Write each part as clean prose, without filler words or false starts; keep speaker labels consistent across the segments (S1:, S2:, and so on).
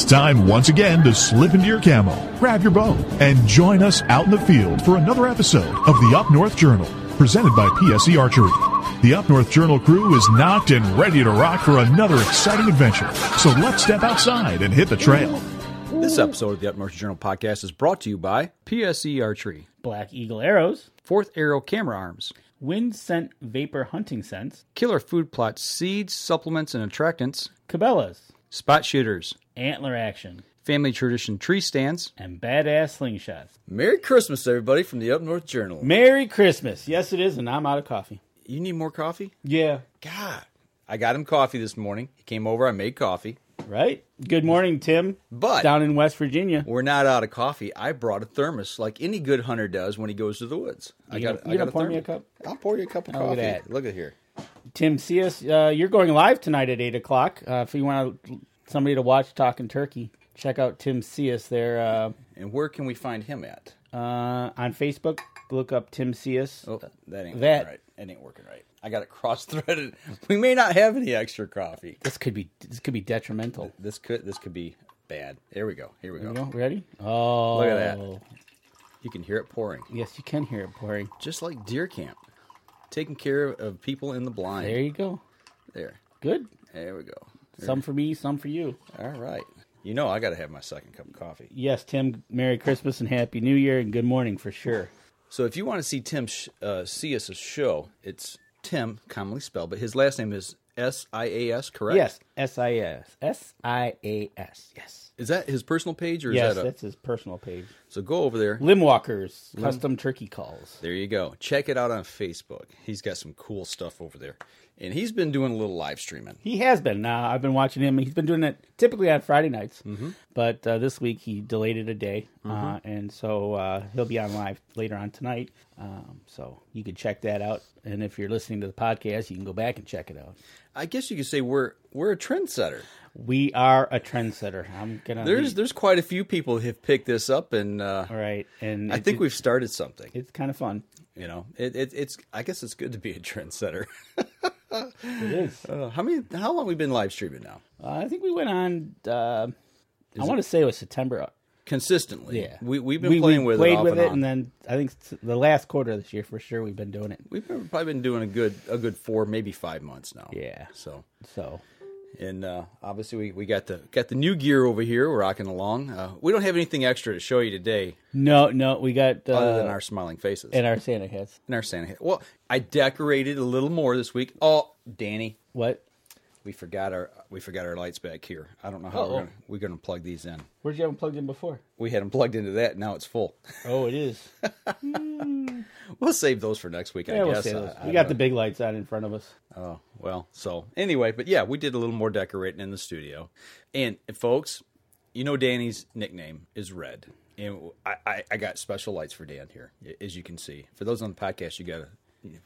S1: It's time once again to slip into your camo, grab your bow, and join us out in the field for another episode of the Up North Journal, presented by PSE Archery. The Up North Journal crew is knocked and ready to rock for another exciting adventure. So let's step outside and hit the trail.
S2: This episode of the Up North Journal podcast is brought to you by PSE Archery,
S3: Black Eagle Arrows,
S2: Fourth Arrow Camera Arms,
S3: Wind Scent Vapor Hunting Scents,
S2: Killer Food Plots Seeds, Supplements, and Attractants,
S3: Cabela's,
S2: Spot Shooters,
S3: Antler Action,
S2: Family Tradition Tree Stands,
S3: and Badass Slingshots.
S4: Merry Christmas, everybody, from the Up North Journal.
S3: Merry Christmas. Yes, it is, and I'm out of coffee.
S2: You need more coffee?
S3: Yeah.
S2: God. I got him coffee this morning. He came over, I made coffee.
S3: Right? Good morning, Tim.
S2: But
S3: down in West Virginia.
S2: We're not out of coffee. I brought a thermos like any good hunter does when he goes to the woods.
S3: You gonna pour me a cup?
S2: I'll pour you a cup of coffee.
S3: Look at that.
S2: Look at here.
S3: Tim, see us. You're going live tonight at 8 o'clock. If you want somebody to watch Talking Turkey, check out Tim Cius there.
S2: And where can we find him at?
S3: On Facebook, look up Tim Cius.
S2: Oh, that ain't working right. It ain't working right. I got it cross-threaded. We may not have any extra coffee.
S3: This could be detrimental.
S2: This could be bad. Here we go.
S3: Here we go. Ready? Oh,
S2: look at that. You can hear it pouring.
S3: Yes, you can hear it pouring.
S2: Just like deer camp, taking care of people in the blind.
S3: There you go.
S2: There.
S3: Good.
S2: There we go. There.
S3: Some for me, some for you.
S2: All right. You know I got to have my second cup of coffee.
S3: Yes, Tim. Merry Christmas and Happy New Year and good morning for sure.
S2: So if you want to see Tim Cius' show, it's Tim, commonly spelled, but his last name is S-I-A-S, correct?
S3: Yes, S-I-A-S. S-I-A-S, yes.
S2: Is that his personal page? Or
S3: yes,
S2: is that
S3: that's his personal page.
S2: So go over there.
S3: Limwalkers, Custom Turkey Calls.
S2: There you go. Check it out on Facebook. He's got some cool stuff over there. And he's been doing a little live streaming.
S3: He has been. I've been watching him. He's been doing it typically on Friday nights. Mm-hmm. But this week he delayed it a day. Mm-hmm. And so he'll be on live later on tonight. So you can check that out. And if you're listening to the podcast, you can go back and check it out.
S2: I guess you could say we're a trendsetter.
S3: We are a trendsetter.
S2: There's quite a few people who have picked this up, and
S3: right, and
S2: I think we've started something.
S3: It's kind of fun.
S2: You know, it's. I guess it's good to be a trendsetter.
S3: It is.
S2: How long have we been live streaming now?
S3: I think we went on. I want to say it was September.
S2: Consistently,
S3: yeah.
S2: We've been playing with it,
S3: and then I think the last quarter of this year for sure we've been doing it.
S2: We've probably been doing a good 4, maybe 5 months now.
S3: Yeah.
S2: So. And obviously we got the new gear over here. We're rocking along. We don't have anything extra to show you today.
S3: No, we got
S2: other than our smiling faces
S3: and our Santa hats.
S2: Well, I decorated a little more this week. Oh, Danny,
S3: what?
S2: We forgot our lights back here. I don't know how we're gonna plug these in.
S3: Where'd you have them plugged in before?
S2: We had them plugged into that. Now it's full.
S3: Oh, it is.
S2: We'll save those for next week. I guess.
S3: We'll save those. We got the big lights on in front of us.
S2: Oh well. So anyway, but yeah, we did a little more decorating in the studio. And folks, you know Danny's nickname is Red, and I got special lights for Dan here, as you can see. For those on the podcast, you gotta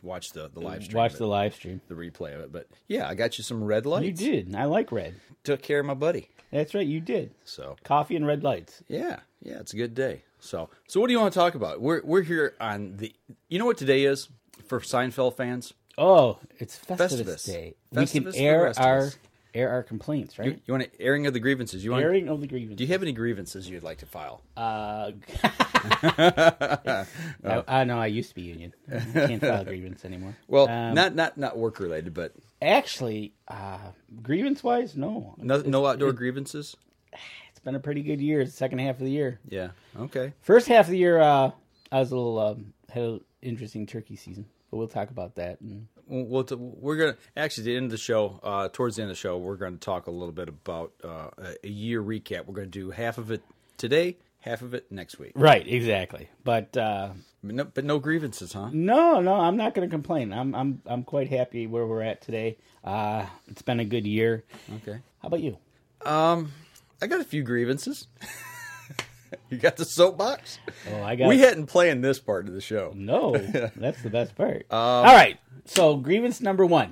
S2: watch the live stream.
S3: Watch the live stream.
S2: The replay of it. But yeah, I got you some red lights.
S3: You did. I like red.
S2: Took care of my buddy.
S3: That's right, you did.
S2: So
S3: coffee and red lights.
S2: Yeah, it's a good day. So what do you want to talk about? We're here on the. You know what today is for Seinfeld fans?
S3: Oh, it's Festivus Day.
S2: Festivus,
S3: we can air our complaints, right?
S2: You want an airing of the grievances?
S3: Airing of the grievances.
S2: Do you have any grievances you'd like to file?
S3: No, I used to be union. I can't file grievance anymore.
S2: Well, not work related, but
S3: actually, grievance wise, no.
S2: No outdoor grievances.
S3: It's been a pretty good year. The second half of the year.
S2: Yeah. Okay.
S3: First half of the year, I was a little had an interesting turkey season, but we'll talk about that.
S2: We're gonna actually at the end of the show. Towards the end of the show, we're going to talk a little bit about a year recap. We're going to do half of it today, half of it next week.
S3: Right. Exactly. But
S2: no grievances, huh?
S3: No, I'm not going to complain. I'm quite happy where we're at today. It's been a good year.
S2: Okay.
S3: How about you?
S2: I got a few grievances. You got the soapbox?
S3: Oh,
S2: We hadn't planned this part of the show.
S3: No, that's the best part. All right, so grievance number 1.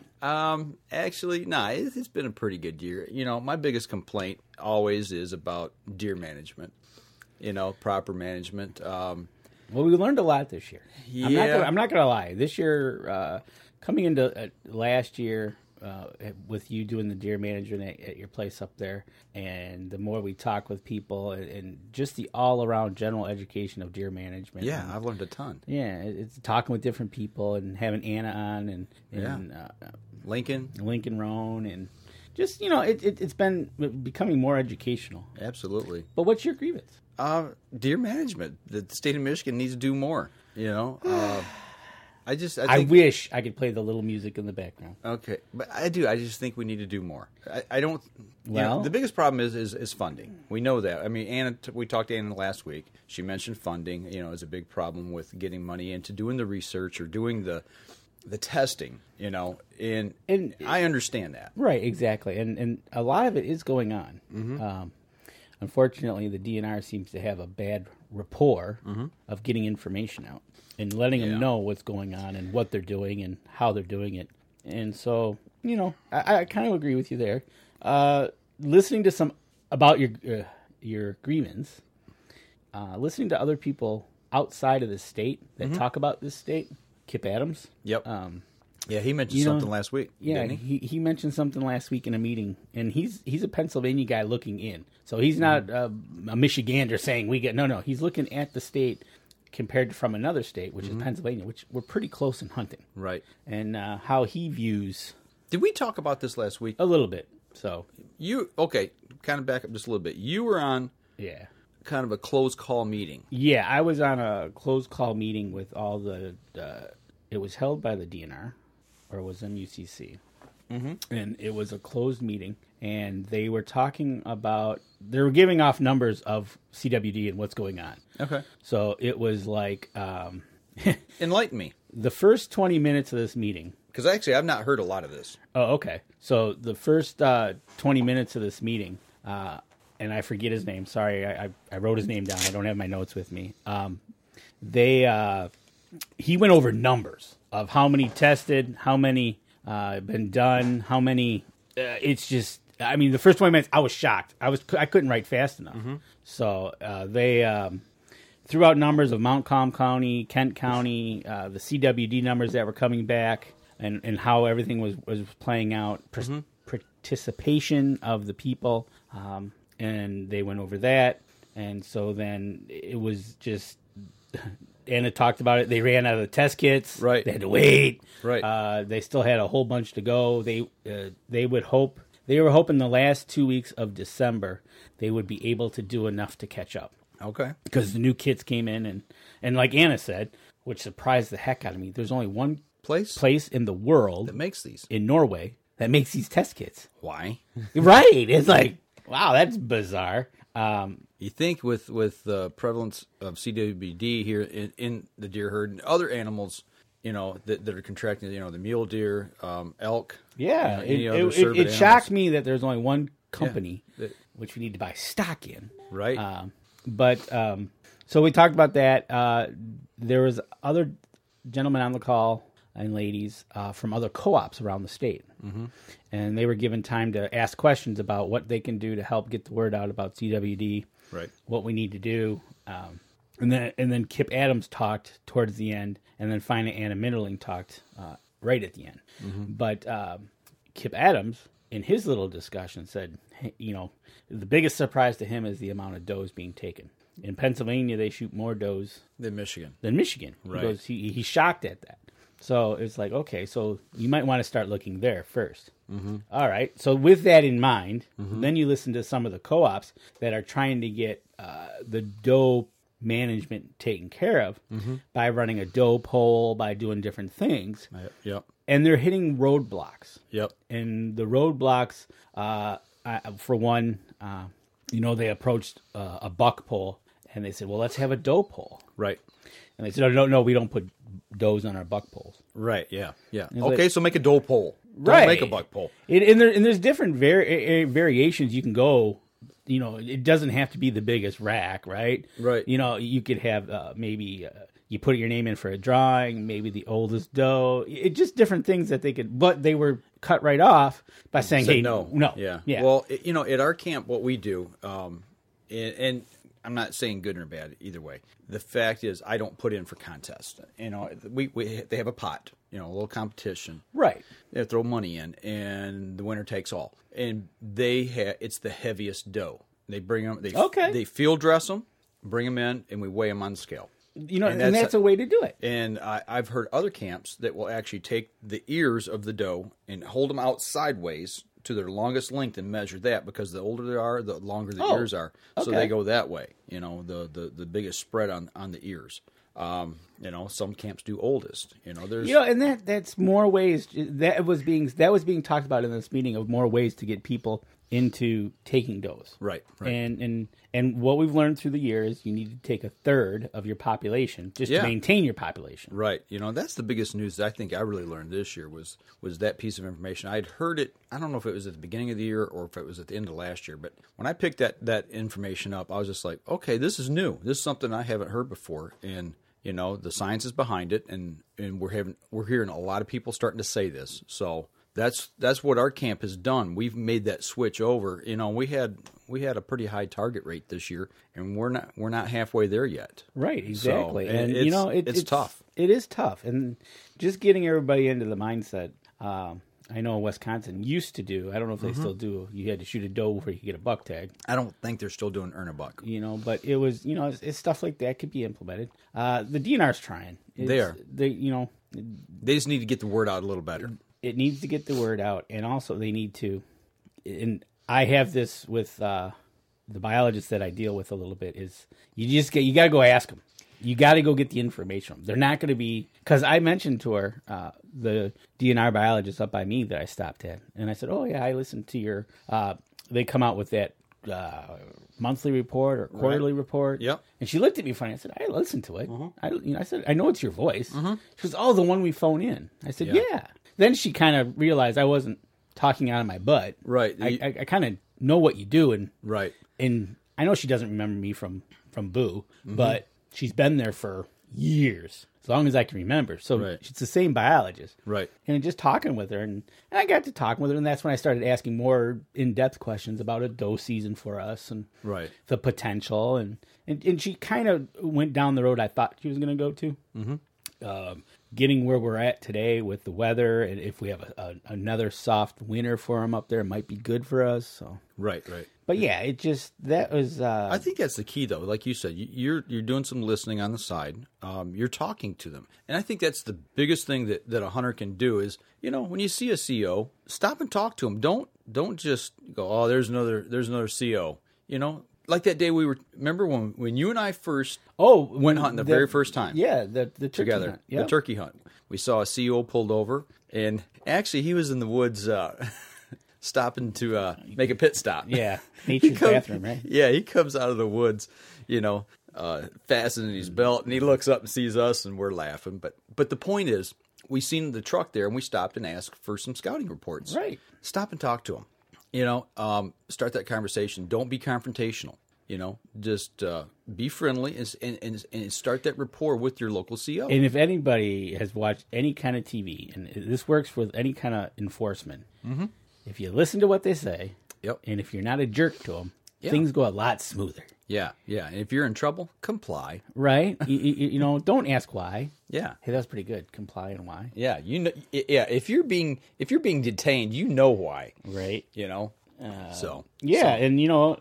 S2: Actually, it's been a pretty good year. You know, my biggest complaint always is about deer management. You know, proper management.
S3: Well, we learned a lot this year.
S2: Yeah.
S3: I'm not gonna lie. This year, coming into last year, with you doing the deer management at your place up there, and the more we talk with people, and just the all-around general education of deer management.
S2: Yeah,
S3: and,
S2: I've learned a ton.
S3: Yeah, it's talking with different people and having Anna on and Lincoln Roan, and just, it's been becoming more educational.
S2: Absolutely.
S3: But what's your grievance?
S2: Deer management. The state of Michigan needs to do more.
S3: I wish I could play the little music in the background.
S2: Okay, but I do. I just think we need to do more. I don't. Well, the biggest problem is funding. We know that. I mean, Anna. We talked to Anna last week. She mentioned funding. Is a big problem with getting money into doing the research or doing the testing. And I understand that.
S3: Right. Exactly. And a lot of it is going on. Mm-hmm. Unfortunately, the DNR seems to have a bad rapport of getting information out and letting them know what's going on and what they're doing and how they're doing it. And so, I kind of agree with you there. Listening to some about your grievance, listening to other people outside of the state that talk about this state, Kip Adams.
S2: Yep. Yeah, he mentioned something last week.
S3: Yeah,
S2: didn't
S3: he mentioned something last week in a meeting, and he's a Pennsylvania guy looking in. So he's not a Michigander saying we get no. He's looking at the state compared to from another state, which is Pennsylvania, which we're pretty close in hunting.
S2: Right.
S3: And how he views.
S2: Did we talk about this last week?
S3: A little bit. So
S2: kind of back up just a little bit. You were on kind of a closed call meeting.
S3: Yeah, I was on a closed call meeting with all the. It was held by the DNR. Or was MUCC. Mm-hmm. And it was a closed meeting, and they were talking about, they were giving off numbers of CWD and what's going on. Okay. So it was like...
S2: enlighten me.
S3: The first 20 minutes of this meeting...
S2: Because actually, I've not heard a lot of this.
S3: Oh, okay. So the first 20 minutes of this meeting, and I forget his name, sorry, I wrote his name down, I don't have my notes with me. He went over numbers of how many tested, how many been done, how many. It's just, I mean, the first 20 minutes, I was shocked. I couldn't write fast enough. Mm-hmm. So they threw out numbers of Montcalm County, Kent County, the CWD numbers that were coming back, and how everything was playing out, participation of the people, and they went over that. And so then it was just... Anna talked about it. They ran out of the test kits.
S2: Right.
S3: They had to wait.
S2: Right.
S3: They still had a whole bunch to go. They were hoping the last 2 weeks of December they would be able to do enough to catch up.
S2: Okay.
S3: Because the new kits came in, and like Anna said, which surprised the heck out of me, there's only one place in the world
S2: that makes these,
S3: in Norway, that makes these test kits.
S2: Why?
S3: Right. It's like, wow, that's bizarre.
S2: You think with the prevalence of CWD here in the deer herd and other animals, that are contracting, the mule deer, elk.
S3: Yeah, it shocked me that there's only one company which we need to buy stock in.
S2: Right.
S3: So we talked about that. There was other gentlemen on the call and ladies from other co-ops around the state. Mm-hmm. And they were given time to ask questions about what they can do to help get the word out about CWD,
S2: right? What
S3: we need to do. And then Kip Adams talked towards the end, and then finally Anna Minderling talked right at the end. Mm-hmm. But Kip Adams, in his little discussion, said, hey, the biggest surprise to him is the amount of does being taken. In Pennsylvania, they shoot more does
S2: than Michigan.
S3: Right. He goes, he's shocked at that. So it's like, okay, so you might want to start looking there first. Mm-hmm. All right. So with that in mind, then you listen to some of the co-ops that are trying to get the doe management taken care of by running a doe poll, by doing different things.
S2: Yep.
S3: And they're hitting roadblocks.
S2: Yep.
S3: And the roadblocks, for one, they approached a buck poll, and they said, well, let's have a doe poll.
S2: Right.
S3: And they said, no, we don't put does on our buck poles.
S2: Right, yeah. Okay, so make a doe pole.
S3: Don't
S2: make a buck pole.
S3: And there's different variations you can go. It doesn't have to be the biggest rack, right?
S2: Right.
S3: You could have maybe you put your name in for a drawing, maybe the oldest doe. Just different things that they could, but they were cut right off by saying, hey, no.
S2: Yeah. Well, at our camp, what we do, and I'm not saying good or bad either way. The fact is, I don't put in for contests. You know, they have a pot, you know, a little competition.
S3: Right.
S2: They throw money in, and the winner takes all. And it's the heaviest dough. They bring them. They field dress them, bring them in, and we weigh them on the scale.
S3: You know, and that's a way to do it.
S2: And I've heard other camps that will actually take the ears of the doe and hold them out sideways to their longest length and measure that, because the older they are, the longer the ears are. So they go that way. You know, the biggest spread on the ears. You know, some camps do oldest. You know, there's
S3: and that's more ways that was being talked about in this meeting, of more ways to get people into taking does.
S2: Right.
S3: And what we've learned through the years, you need to take a third of your population just to maintain your population.
S2: Right. You know, that's the biggest news that I think I really learned this year was that piece of information. I'd heard it, I don't know if it was at the beginning of the year or if it was at the end of last year, but when I picked that information up, I was just like, okay, this is new. This is something I haven't heard before. And, you know, the science is behind it, and we're hearing a lot of people starting to say this. So that's what our camp has done. We've made that switch over. You know, we had a pretty high target rate this year, and we're not halfway there yet.
S3: Right, exactly.
S2: So,
S3: and
S2: it's,
S3: you know,
S2: it's tough.
S3: It is tough, and just getting everybody into the mindset. I know Wisconsin used to do. I don't know if they still do. You had to shoot a doe before you could get a buck tag.
S2: I don't think they're still doing earn a buck.
S3: You know, but it was, you know, it's stuff like that could be implemented. The DNR's trying.
S2: They are.
S3: They, you know,
S2: they just need to get the word out a little better.
S3: It needs to get the word out, and also they need to. And I have this with the biologists that I deal with a little bit. Is you got to go ask them. You got to go get the information. They're not going to be, because I mentioned to her, the DNR biologist up by me that I stopped at, and I said, "Oh yeah, I listened to your." They come out with that monthly report or quarterly report.
S2: Yep.
S3: And she looked at me funny. I said, "I listened to it." I said, "I know it's your voice." She goes, "Oh, the one we phone in." I said, "Yeah." Then she kind of realized I wasn't talking out of my butt.
S2: Right.
S3: I kind of know what you do, and
S2: right.
S3: And I know she doesn't remember me from Boo, but she's been there for years, as long as I can remember. So it's the same biologist.
S2: Right.
S3: And just talking with her, and I got to talking with her, and that's when I started asking more in-depth questions about a doe season for us and the potential. And she kind of went down the road I thought she was going to go to. Getting where we're at today with the weather, and if we have another soft winter for them up there, it might be good for us. So
S2: Right.
S3: But yeah, that was.
S2: I think that's the key, though. Like you said, you're doing some listening on the side. You're talking to them, and I think that's the biggest thing that a hunter can do is, you know, when you see a CO, stop and talk to them. Don't just go, oh, there's another CO. You know, like that day remember when you and I first went hunting the very first time.
S3: Yeah, the turkey
S2: together,
S3: hunt. Yep.
S2: the turkey hunt. We saw a CO pulled over, and actually he was in the woods. Stopping to make a pit stop.
S3: Yeah, nature's bathroom, right?
S2: Yeah, he comes out of the woods, you know, fastening his belt, and he looks up and sees us, and we're laughing. But the point is, we seen the truck there, and we stopped and asked for some scouting reports.
S3: Right.
S2: Stop and talk to him. You know, start that conversation. Don't be confrontational. You know, just be friendly and start that rapport with your local CO.
S3: And if anybody has watched any kind of TV, and this works with any kind of enforcement, if you listen to what they say, and if you're not a jerk to them, things go a lot smoother.
S2: Yeah. And if you're in trouble, comply.
S3: Right? you know, don't ask why.
S2: Yeah.
S3: Hey, that's pretty good. Comply and why.
S2: Yeah. You know. Yeah. If you're being detained, you know why.
S3: Right.
S2: You know.
S3: And you know,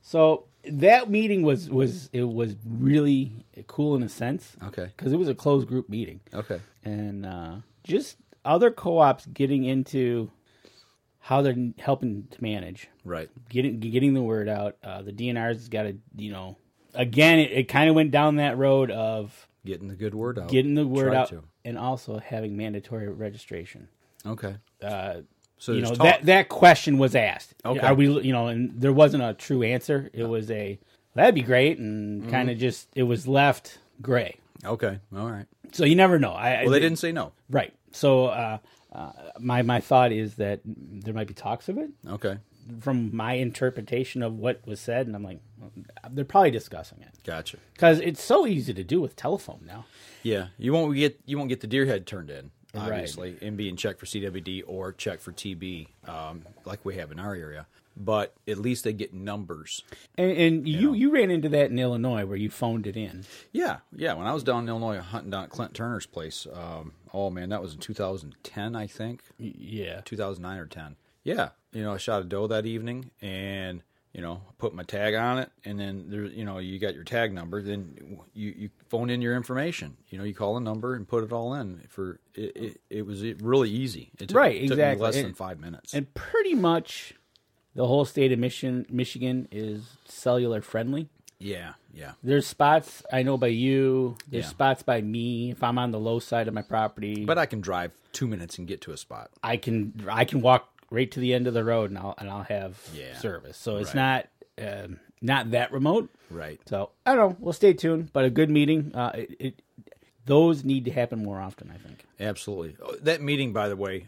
S3: so that meeting was really cool in a sense.
S2: Okay.
S3: Because it was a closed group meeting.
S2: Okay.
S3: And just other co-ops getting into how they're helping to manage. Right. Getting the word out. The DNR's got to, you know, again, it kind of went down that road of
S2: getting the good word out.
S3: Getting the word out, and also having mandatory registration.
S2: Okay.
S3: So you know, that question was asked. Okay. Are we, you know, and there wasn't a true answer. It was that'd be great, and kind of just, it was left gray.
S2: Okay. All right.
S3: So you never know.
S2: They didn't say no.
S3: Right. So my thought is that there might be talks of it.
S2: Okay.
S3: From my interpretation of what was said, and I'm like, they're probably discussing it.
S2: Gotcha.
S3: Because it's so easy to do with telephone now.
S2: Yeah. You won't get the deer head turned in, obviously, and being checked for CWD or checked for TB, like we have in our area. but at least they get numbers.
S3: And you ran into that in Illinois where you phoned it in.
S2: Yeah. When I was down in Illinois hunting down at Clint Turner's place, that was in 2010, I think.
S3: Yeah.
S2: 2009 or 10. Yeah. I shot a doe that evening and, put my tag on it. And then, you got your tag number. Then you phone in your information. You call a number and put it all in. It was really easy. It took me less than 5 minutes.
S3: And pretty much the whole state of Michigan is cellular friendly.
S2: Yeah.
S3: There's spots I know by you. There's spots by me if I'm on the low side of my property.
S2: But I can drive 2 minutes and get to a spot.
S3: I can walk right to the end of the road and I'll have service. So it's not that remote. Right. So I don't know. We'll stay tuned. But a good meeting. Those need to happen more often, I think.
S2: Absolutely. That meeting, by the way,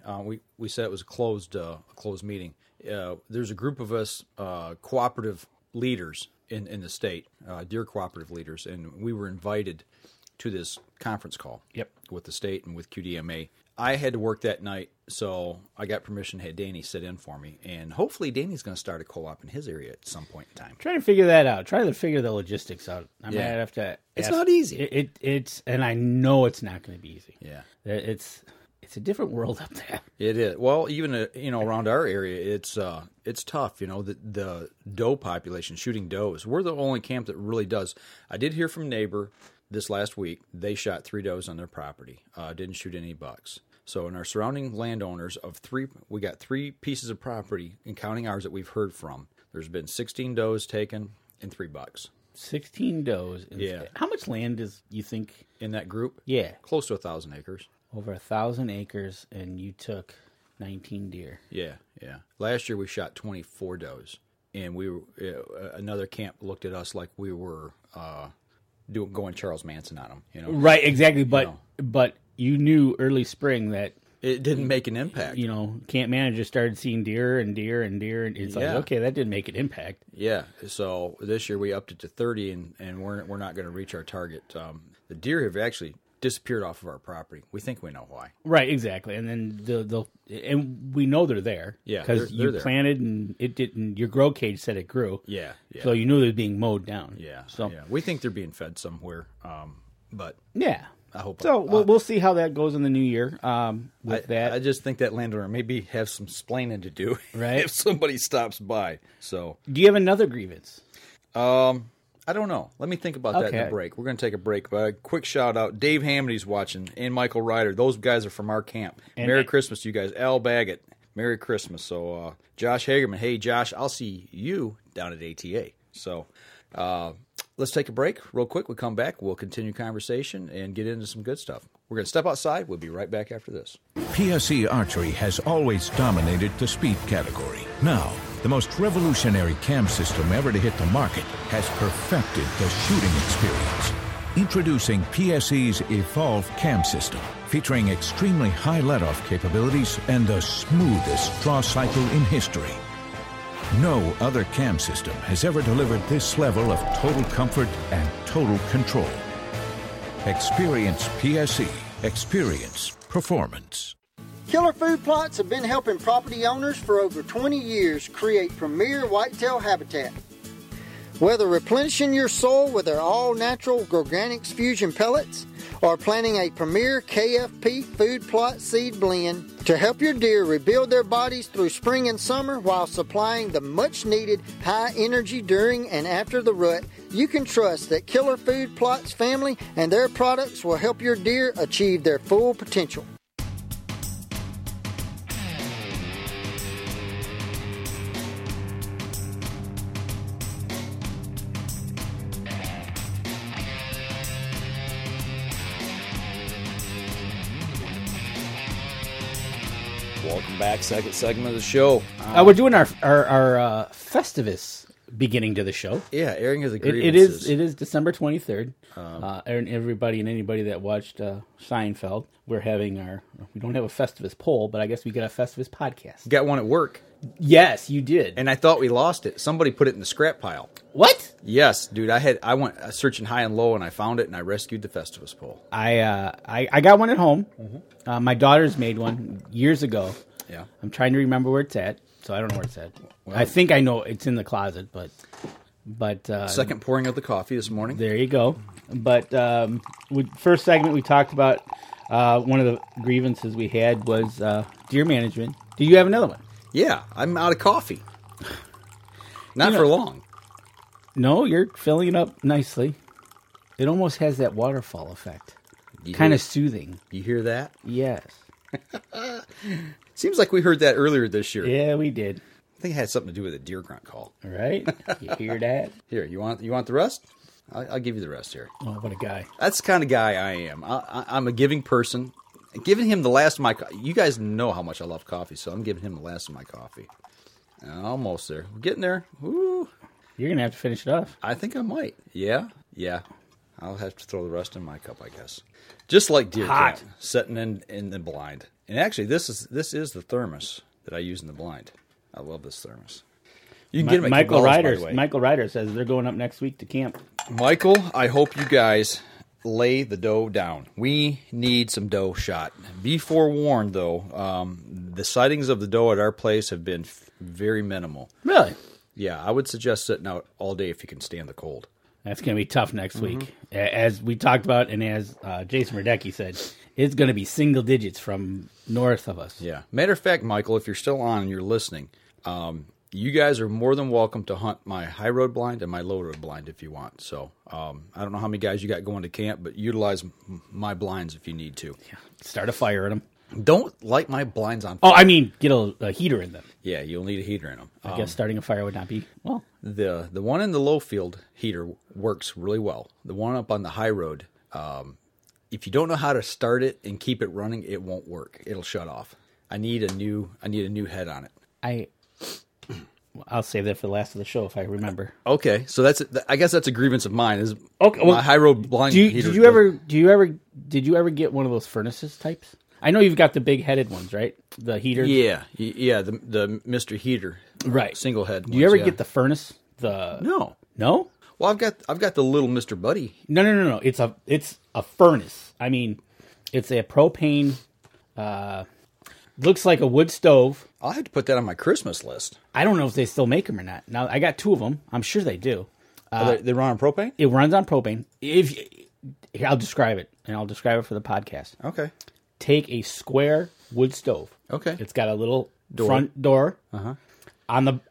S2: we said it was a closed meeting. There's a group of us cooperative leaders in the state, Deer cooperative leaders, and we were invited to this conference call with the state and with QDMA. I had to work that night, so I got permission to have Danny sit in for me, and hopefully Danny's going to start a co-op in his area at some point in time.
S3: Trying to figure that out. Try to figure the logistics out. I might have to.
S2: It's not easy.
S3: It's and I know it's not going to be easy.
S2: Yeah,
S3: it's a different world up there.
S2: It is. Well, even around our area, it's tough. The doe population, shooting does. We're the only camp that really does. I did hear from a neighbor this last week. They shot 3 does on their property. Didn't shoot any bucks. So in our surrounding landowners we got 3 pieces of property, and counting ours that we've heard from. There's been 16 does taken and 3 bucks.
S3: 16 does.
S2: Yeah.
S3: How much land is you think
S2: in that group?
S3: Yeah,
S2: close to 1,000 acres.
S3: Over 1,000 acres, and you took 19 deer.
S2: Yeah. Last year we shot 24 does, and we were another camp looked at us like we were going Charles Manson on them.
S3: Right, exactly. But you knew early spring that
S2: it didn't make an impact.
S3: Camp managers started seeing deer, and it's like, okay, that didn't make an impact.
S2: Yeah. So this year we upped it to 30, and we're not going to reach our target. The deer have actually disappeared off of our property. We think we know why.
S3: Right, exactly. And then and we know they're there.
S2: Yeah,
S3: because you planted and it didn't. Your grow cage said it grew.
S2: Yeah.
S3: So you knew they were being mowed down.
S2: Yeah. So we think they're being fed somewhere. But
S3: yeah,
S2: I hope
S3: so. We'll see how that goes in the new year. That,
S2: I just think that landowner maybe have some splaining to do,
S3: right?
S2: If somebody stops by. So,
S3: do you have another grievance?
S2: I don't know. Let me think about that in the break. We're going to take a break, but a quick shout out. Dave Hamody's watching, and Michael Ryder. Those guys are from our camp. And Merry Christmas to you guys. Al Baggett, Merry Christmas. So, Josh Hagerman, hey, Josh, I'll see you down at ATA. So, let's take a break real quick. We'll come back. We'll continue conversation and get into some good stuff. We're going to step outside. We'll be right back after this.
S5: PSE Archery has always dominated the speed category. Now, the most revolutionary cam system ever to hit the market has perfected the shooting experience. Introducing PSE's Evolve Cam System, featuring extremely high let-off capabilities and the smoothest draw cycle in history. No other cam system has ever delivered this level of total comfort and total control. Experience PSE. Experience performance.
S6: Killer Food Plots have been helping property owners for over 20 years create premier whitetail habitat. Whether replenishing your soil with their all-natural Organics Fusion pellets or planting a premier KFP food plot seed blend to help your deer rebuild their bodies through spring and summer while supplying the much-needed high energy during and after the rut, you can trust that Killer Food Plots family and their products will help your deer achieve their full potential.
S2: Welcome back, second segment of the show.
S3: We're doing our Festivus beginning to the show.
S2: Yeah, airing of the grievances.
S3: It is December 23rd. And everybody and anybody that watched Seinfeld, we don't have a Festivus poll, but I guess we got a Festivus podcast.
S2: Got one at work.
S3: Yes, you did.
S2: And I thought we lost it. Somebody put it in the scrap pile.
S3: What?
S2: Yes, dude. I went searching high and low, and I found it, and I rescued the Festivus poll.
S3: I got one at home. Mm-hmm. My daughter's made one years ago.
S2: Yeah.
S3: I'm trying to remember where it's at. so I don't know where it's at. Well, I think I know it's in the closet, but
S2: second pouring of the coffee this morning.
S3: There you go. But first segment we talked about one of the grievances we had was deer management. Do you have another one?
S2: Yeah, I'm out of coffee. Not for long.
S3: No, you're filling it up nicely. It almost has that waterfall effect. Kind of soothing.
S2: You hear that?
S3: Yes.
S2: Seems like we heard that earlier this year.
S3: Yeah, we did.
S2: I think it had something to do with a deer grunt call.
S3: Right? You hear that?
S2: Here, you want the rest? I'll give you the rest here.
S3: Oh, what a guy.
S2: That's the kind of guy I am. I'm a giving person. Giving him the last of my you guys know how much I love coffee, so I'm giving him the last of my coffee. Almost there. We're getting there. Woo.
S3: You're going to have to finish it off.
S2: I think I might. Yeah. I'll have to throw the rest in my cup, I guess. Just like Deer Coop, sitting in the blind. And actually, this is the thermos that I use in the blind. I love this thermos. You can get them at
S3: Michael
S2: Cabela's,
S3: Ryder.
S2: by the way.
S3: Michael Ryder says they're going up next week to camp.
S2: Michael, I hope you guys lay the dough down. We need some dough shot. Be forewarned, though. The sightings of the dough at our place have been very minimal.
S3: Really?
S2: Yeah, I would suggest sitting out all day if you can stand the cold.
S3: That's going to be tough next week. As we talked about, and as Jason Radecki said, it's going to be single digits from north of us.
S2: Yeah. Matter of fact, Michael, if you're still on and you're listening, you guys are more than welcome to hunt my high road blind and my low road blind if you want. So I don't know how many guys you got going to camp, but utilize my blinds if you need to.
S3: Yeah. Start a fire in them.
S2: Don't light my blinds on fire.
S3: Oh, I mean, get a heater in them.
S2: Yeah, you'll need a heater in them.
S3: I guess starting a fire would not be, well.
S2: The one in the low field heater works really well. The one up on the high road, if you don't know how to start it and keep it running, it won't work. It'll shut off. I need a new head on it.
S3: I'll save that for the last of the show if I remember.
S2: Okay, so I guess that's a grievance of mine. Is
S3: okay, well,
S2: my high road blind heater.
S3: Did you ever get one of those furnaces types? I know you've got the big headed ones, right? The heater.
S2: Yeah. The Mr. Heater,
S3: right?
S2: Single head.
S3: Do you ever get the furnace? No. Well,
S2: I've got the little Mr. Buddy.
S3: No. It's a furnace. I mean, it's a propane. Looks like a wood stove.
S2: I'll have to put that on my Christmas list.
S3: I don't know if they still make them or not. Now I got two of them. I'm sure they do.
S2: They run on propane.
S3: It runs on propane. I'll describe it, and I'll describe it for the podcast.
S2: Okay.
S3: Take a square wood stove.
S2: Okay.
S3: It's got a little front door.
S2: Uh-huh.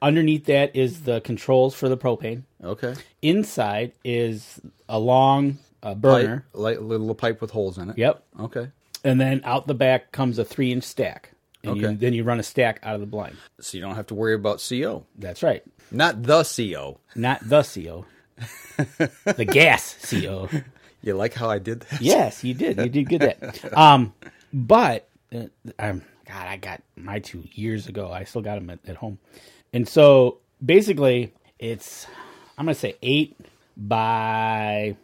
S3: Underneath that is the controls for the propane.
S2: Okay.
S3: Inside is a long burner.
S2: Little pipe with holes in it.
S3: Yep.
S2: Okay.
S3: And then out the back comes a 3-inch stack. And then you run a stack out of the blind.
S2: So you don't have to worry about CO.
S3: That's right.
S2: Not the CO.
S3: Not the CO. The gas CO.
S2: You like how I did that?
S3: Yes, you did. You did good at that. But, I got my 2 years ago. I still got them at home. And so, basically, it's, I'm going to say 8 by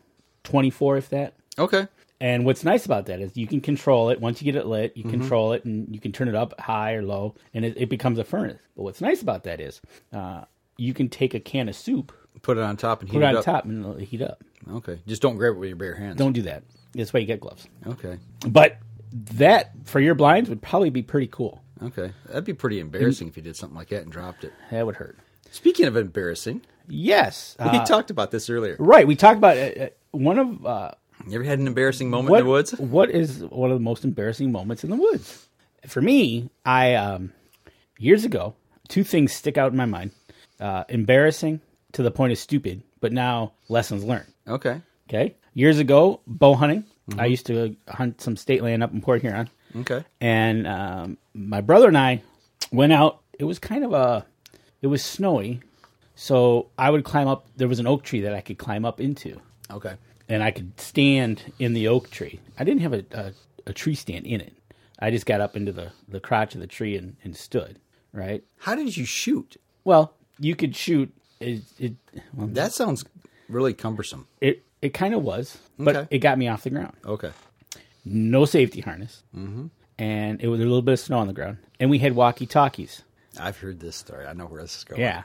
S3: 24, if that.
S2: Okay.
S3: And what's nice about that is you can control it. Once you get it lit, you control it, and you can turn it up high or low, and it becomes a furnace. But what's nice about that is you can take a can of soup,
S2: put it on top and heat it up.
S3: Put it on top and it'll heat up.
S2: Okay. Just don't grab it with your bare hands.
S3: Don't do that. That's why you get gloves.
S2: Okay.
S3: But that, for your blinds, would probably be pretty cool.
S2: Okay. That'd be pretty embarrassing if you did something like that and dropped it.
S3: That would hurt.
S2: Speaking of embarrassing.
S3: Yes.
S2: We talked about this earlier.
S3: Right. We talked about one of...
S2: you ever had an embarrassing moment in the woods?
S3: What is one of the most embarrassing moments in the woods? For me, years ago, 2 things stick out in my mind. Embarrassing to the point of stupid, but now lessons learned. Okay. Years ago, bow hunting. I used to hunt some state land up in Port Huron.
S2: Okay.
S3: And my brother and I went out. It was it was snowy, so I would climb up. There was an oak tree that I could climb up into.
S2: Okay.
S3: And I could stand in the oak tree. I didn't have a tree stand in it. I just got up into the crotch of the tree and stood, right?
S2: How did you shoot?
S3: Well, you could shoot.
S2: That sounds really cumbersome.
S3: It kind of was, but it got me off the ground.
S2: Okay.
S3: No safety harness. Mm-hmm. And it was a little bit of snow on the ground. And we had walkie-talkies.
S2: I've heard this story. I know where this is going.
S3: Yeah.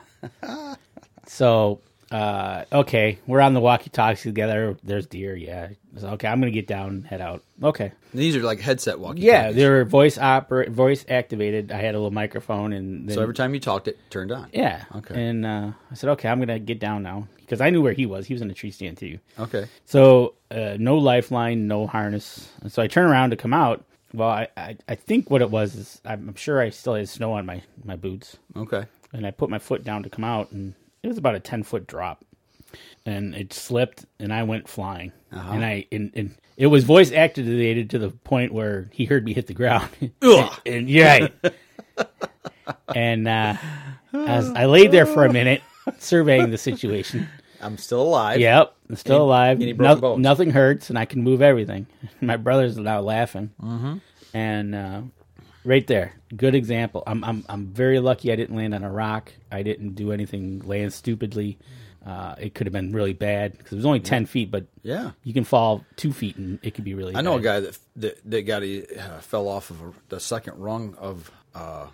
S3: So Okay, we're on the walkie-talkies together. There's deer, yeah. So, okay, I'm going to get down and head out. Okay.
S2: These are like headset walkie-talkies.
S3: Yeah, they were voice activated. I had a little microphone. And then,
S2: so every time you talked, it turned on?
S3: Yeah.
S2: Okay.
S3: And I said, okay, I'm going to get down now. Because I knew where he was. He was in a tree stand, too.
S2: Okay.
S3: So no lifeline, no harness. And so I turn around to come out. Well, I think what it was is I'm sure I still had snow on my boots.
S2: Okay.
S3: And I put my foot down to come out, and it was about a 10-foot drop. And it slipped, and I went flying. Uh-huh. And it was voice activated to the point where he heard me hit the ground. and yeah. And I laid there for a minute, surveying the situation.
S2: I'm still alive.
S3: Yep, I'm still alive.
S2: Any broken bones?
S3: Nothing hurts, and I can move everything. My brother's now laughing.
S2: Mm-hmm.
S3: And right there, good example. I'm very lucky I didn't land on a rock. I didn't do anything, land stupidly. It could have been really bad because it was only 10 feet, but
S2: yeah,
S3: you can fall 2 feet and it could be really bad.
S2: I know a guy that fell off of the second rung of a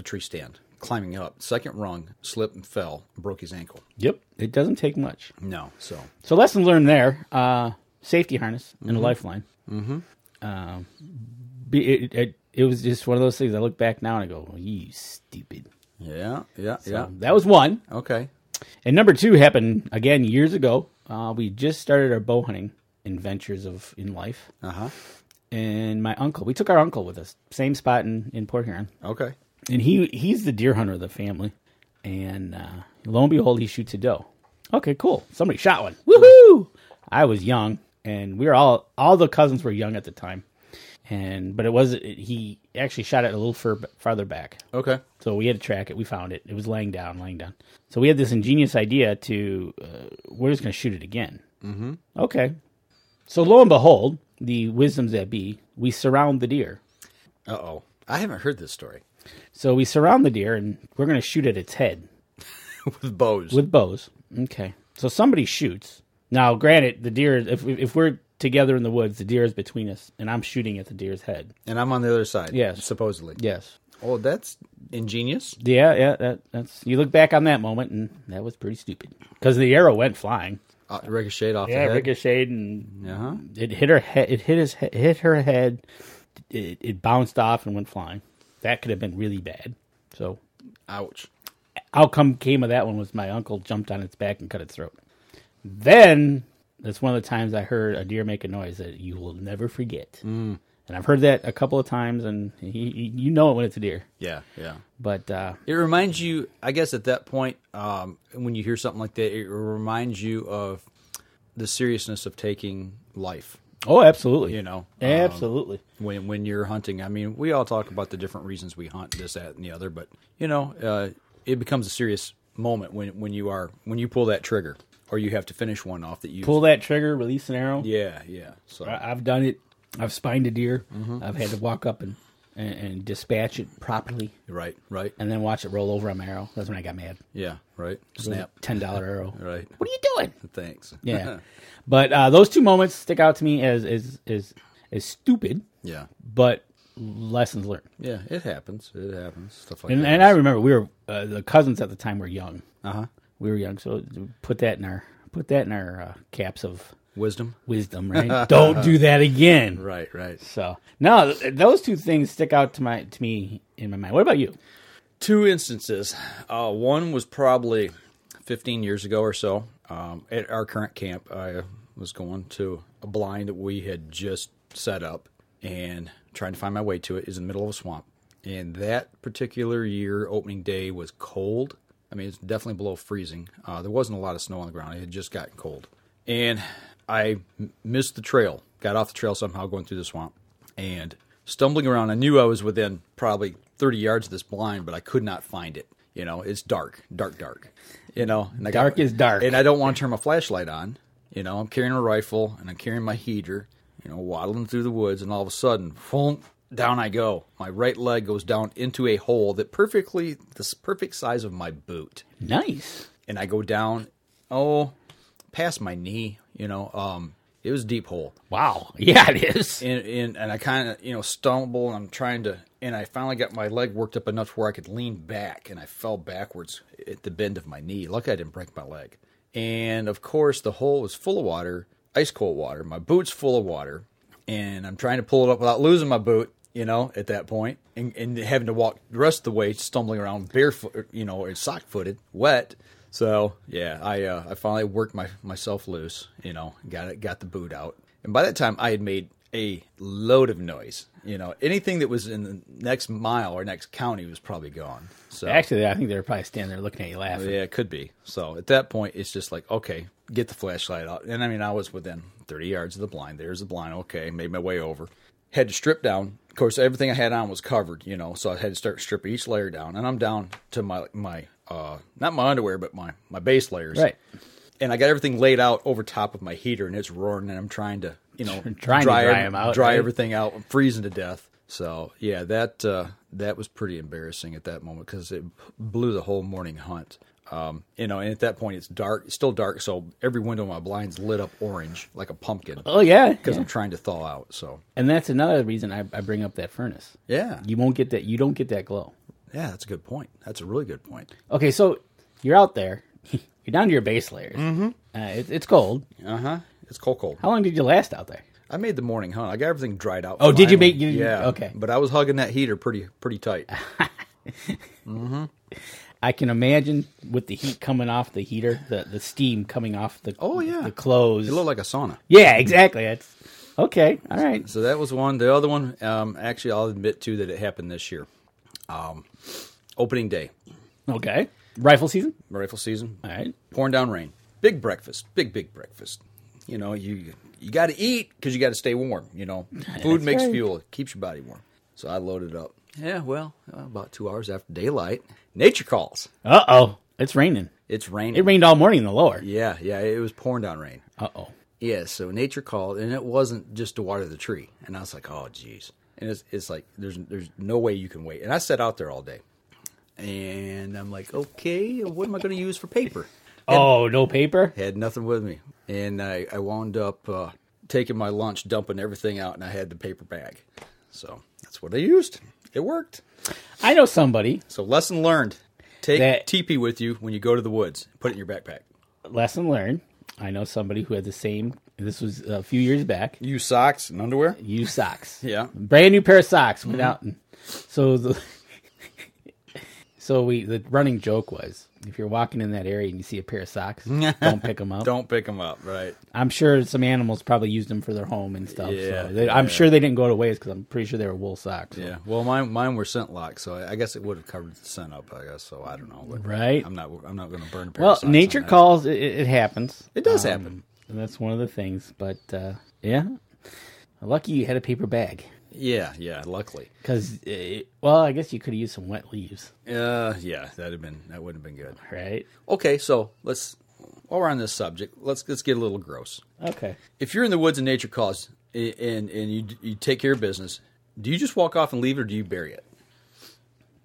S2: tree stand, climbing up. Second rung, slipped and fell, and broke his ankle.
S3: Yep, it doesn't take much.
S2: No,
S3: so lesson learned there: safety harness and a lifeline.
S2: Mm-hmm.
S3: It was just one of those things. I look back now and I go, "You stupid."
S2: Yeah.
S3: That was one.
S2: Okay.
S3: And number 2 happened again years ago. We just started our bow hunting adventures in life.
S2: Uh-huh.
S3: And my uncle, we took our uncle with us, same spot in Port Huron.
S2: Okay.
S3: And he's the deer hunter of the family. And lo and behold, he shoots a doe. Okay, cool. Somebody shot one. Woohoo! I was young, and we were all the cousins were young at the time. But he actually shot it a little farther back.
S2: Okay.
S3: So we had to track it. We found it. It was laying down. So we had this ingenious idea to, we're just going to shoot it again.
S2: Mm-hmm.
S3: Okay. So lo and behold, the wisdoms that be, we surround the deer.
S2: Uh-oh. I haven't heard this story.
S3: So we surround the deer, and we're going to shoot at its head.
S2: With bows.
S3: With bows. Okay. So somebody shoots. Now, granted, the deer, if we're together in the woods, the deer is between us, and I'm shooting at the deer's head.
S2: And I'm on the other side.
S3: Yes.
S2: Supposedly.
S3: Yes.
S2: Oh, that's ingenious.
S3: Yeah. That's. You look back on that moment, and that was pretty stupid because the arrow went flying.
S2: Ricocheted off the head.
S3: Yeah, ricocheted, and
S2: uh-huh.
S3: It hit her head. It hit her head. It bounced off and went flying. That could have been really bad. So,
S2: ouch.
S3: Outcome came of that one was my uncle jumped on its back and cut its throat. Then that's one of the times I heard a deer make a noise that you will never forget.
S2: Mm.
S3: And I've heard that a couple of times, and you know it when it's a deer.
S2: Yeah.
S3: But
S2: it reminds you, I guess, at that point, when you hear something like that, it reminds you of the seriousness of taking life.
S3: Oh, absolutely.
S2: You know,
S3: absolutely.
S2: When you're hunting, I mean, we all talk about the different reasons we hunt, this, that, and the other, but it becomes a serious moment when you pull that trigger, or you have to finish one off that you
S3: pull that trigger, release an arrow.
S2: Yeah. So
S3: I've done it. I've spined a deer.
S2: Mm-hmm.
S3: I've had to walk up and dispatch it properly.
S2: Right.
S3: And then watch it roll over on my arrow. That's when I got mad.
S2: Yeah, right. Snap.
S3: $10 arrow.
S2: Right.
S3: What are you doing?
S2: Thanks.
S3: Yeah. But those 2 moments stick out to me as stupid.
S2: Yeah.
S3: But lessons learned.
S2: Yeah, it happens. Stuff like
S3: that.
S2: that.
S3: And I remember we were the cousins at the time were young.
S2: Uh-huh.
S3: We were young, so put that in our caps of
S2: wisdom,
S3: right? Don't do that again.
S2: Right.
S3: So no, those 2 things stick out to me in my mind. What about you?
S2: 2 instances. One was probably 15 years ago or so. At our current camp, I was going to a blind that we had just set up and trying to find my way to it. Is in the middle of a swamp, and that particular year, opening day was cold. I mean, it's definitely below freezing. There wasn't a lot of snow on the ground. It had just gotten cold, and I missed the trail. Got off the trail somehow going through the swamp, and stumbling around. I knew I was within probably 30 yards of this blind, but I could not find it. You know, it's dark. You know, and
S3: dark is dark.
S2: And I don't want to turn my flashlight on. You know, I'm carrying a rifle, and I'm carrying my heater, you know, waddling through the woods, and all of a sudden, boom, down I go. My right leg goes down into a hole the perfect size of my boot.
S3: Nice.
S2: And I go down, past my knee, you know, it was a deep hole.
S3: Wow. Yeah, it is.
S2: And I kind of, stumble, and I'm trying to, and I finally got my leg worked up enough where I could lean back, and I fell backwards at the bend of my knee. Luckily, I didn't break my leg. And, of course, the hole was full of water, ice cold water. My boot's full of water. And I'm trying to pull it up without losing my boot, at that point. And having to walk the rest of the way, stumbling around barefoot, or sock-footed, wet. So, yeah, I finally worked myself loose, got the boot out. And by that time, I had made a load of noise. Anything that was in the next mile or next county was probably gone. So
S3: actually, I think they were probably standing there looking at you laughing.
S2: Yeah, it could be. So at that point, it's just like, okay, get the flashlight out. And I mean, I was within 30 yards of the blind. There's the blind. Okay, made my way over. Had to strip down. Of course, everything I had on was covered, so I had to start stripping each layer down. And I'm down to my not my underwear, but my base layers.
S3: Right.
S2: And I got everything laid out over top of my heater, and it's roaring, and I'm trying to, dry everything out. I'm freezing to death. So, yeah, that was pretty embarrassing at that moment because it blew the whole morning hunt. And at that point, it's dark. It's still dark, so every window of my blind's lit up orange like a pumpkin.
S3: Oh, yeah.
S2: Because I'm trying to thaw out. So,
S3: and that's another reason I bring up that furnace.
S2: Yeah.
S3: You don't get that glow.
S2: Yeah, that's a good point. That's a really good point.
S3: Okay, so you're out there. You're down to your base layers.
S2: Mm-hmm.
S3: It's cold.
S2: Uh-huh. It's cold.
S3: How long did you last out there?
S2: I made the morning hunt. I got everything dried out.
S3: Oh, did you make?
S2: Yeah.
S3: Okay.
S2: But I was hugging that heater pretty tight.
S3: Mm-hmm. I can imagine with the heat coming off the heater, the steam coming off the clothes.
S2: It looked like a sauna.
S3: Yeah, exactly. That's okay. All right.
S2: So that was one. The other one, actually, I'll admit too that it happened this year. Opening day.
S3: Okay. Rifle season?
S2: Rifle season.
S3: All right.
S2: Pouring down rain. Big breakfast. Big breakfast. You got to eat because you got to stay warm. Food makes fuel. It keeps your body warm. So I loaded up. Yeah, well, about 2 hours after daylight, nature calls.
S3: Uh-oh. It's raining.
S2: It's raining.
S3: It rained all morning in the lower.
S2: Yeah, it was pouring down rain.
S3: Uh-oh.
S2: Yeah, so nature called, and it wasn't just to water the tree. And I was like, oh, geez. And it's like, there's no way you can wait. And I sat out there all day. And I'm like, okay, what am I going to use for paper?
S3: No paper?
S2: Had nothing with me. And I wound up taking my lunch, dumping everything out, and I had the paper bag. So that's what I used. It worked.
S3: I know somebody.
S2: So lesson learned. Take teepee with you when you go to the woods. Put it in your backpack.
S3: Lesson learned. I know somebody who had the same. This was a few years back.
S2: Use socks and underwear?
S3: Use socks.
S2: Yeah.
S3: Brand new pair of socks. Went out and the running joke was, if you're walking in that area and you see a pair of socks, don't pick them up.
S2: Don't pick them up, right.
S3: I'm sure some animals probably used them for their home and stuff.
S2: Yeah,
S3: so I'm sure they didn't go to waste because I'm pretty sure they were wool socks. So.
S2: Yeah, well, mine were scent locked, so I guess it would have covered the scent up, I guess, so I don't know. But
S3: right.
S2: I'm not going to burn a pair of socks.
S3: Well, nature calls, it happens.
S2: It does happen.
S3: That's one of the things, but yeah. Lucky you had a paper bag.
S2: Yeah, luckily.
S3: Because, I guess you could have used some wet leaves.
S2: Yeah, that would have been good.
S3: Right.
S2: Okay, so while we're on this subject, let's get a little gross.
S3: Okay.
S2: If you're in the woods and nature calls and you take care of business, do you just walk off and leave it, or do you bury it?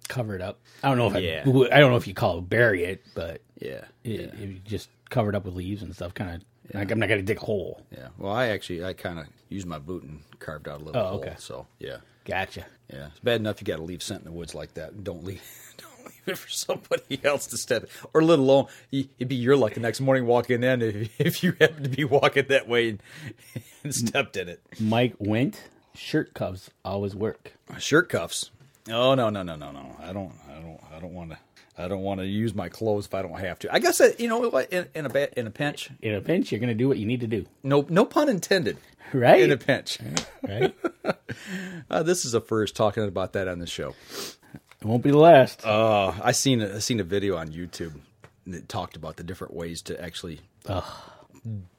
S3: Cover it up. I don't know if I don't know if you call it bury it, but if you just cover it up with leaves and stuff, kind of. Yeah. Like I'm not going to dig a hole.
S2: Yeah. Well, I kind of used my boot and carved out a little hole. Okay. So, yeah.
S3: Gotcha.
S2: Yeah. It's bad enough you got to leave scent in the woods like that. Don't leave it for somebody else to step, or let alone, it'd be your luck the next morning walking in if you happen to be walking that way and stepped in it.
S3: Mike went. Shirt cuffs always work.
S2: Shirt cuffs? Oh, no. I don't want to use my clothes if I don't have to. I guess that, in a pinch.
S3: In a pinch, you're going to do what you need to do.
S2: No pun intended.
S3: Right.
S2: In a pinch.
S3: Right.
S2: This is a first talking about that on the show.
S3: It won't be the last.
S2: I seen a video on YouTube that talked about the different ways to actually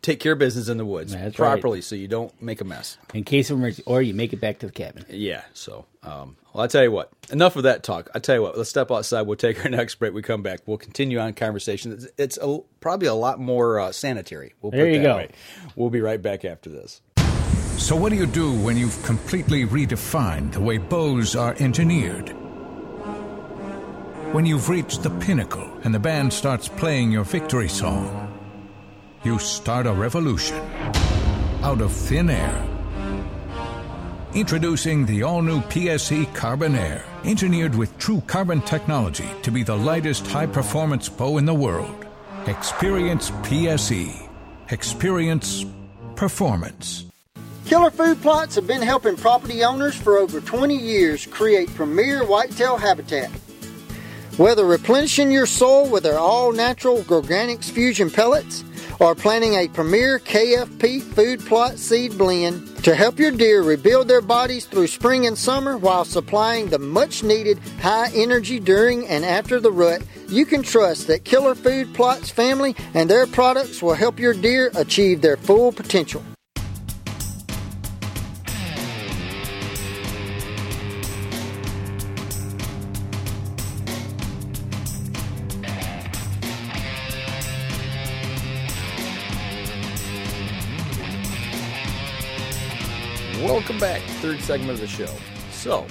S2: take care of business in the woods properly, so you don't make a mess.
S3: In case of emergency, or you make it back to the cabin.
S2: Yeah. So, I'll tell you what. Enough of that talk. I tell you what. Let's step outside. We'll take our next break. We come back. We'll continue on conversation. It's probably a lot more sanitary.
S3: There you go.
S2: We'll be right back after this.
S5: So what do you do when you've completely redefined the way bows are engineered? When you've reached the pinnacle and the band starts playing your victory song, you start a revolution out of thin air. Introducing the all-new PSE Carbon Air, engineered with true carbon technology to be the lightest high-performance bow in the world. Experience PSE. Experience performance.
S6: Killer Food Plots have been helping property owners for over 20 years create premier whitetail habitat. Whether replenishing your soil with their all-natural Organics Fusion pellets or planting a premier KFP food plot seed blend to help your deer rebuild their bodies through spring and summer while supplying the much-needed high energy during and after the rut, you can trust that Killer Food Plots family and their products will help your deer achieve their full potential.
S2: Welcome back, third segment of the show. So,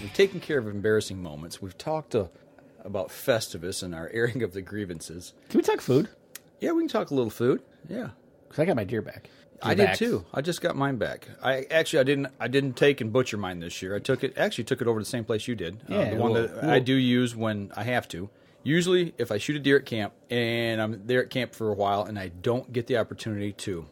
S2: we've taken care of embarrassing moments. We've talked about Festivus and our airing of the grievances.
S3: Can we talk food?
S2: Yeah, we can talk a little food. Yeah,
S3: Because I got my deer back.
S2: I did too. I just got mine back. I didn't take and butcher mine this year. I took it over to the same place you did.
S3: Yeah,
S2: the one that I do use when I have to. Usually, if I shoot a deer at camp and I'm there at camp for a while and I don't get the opportunity to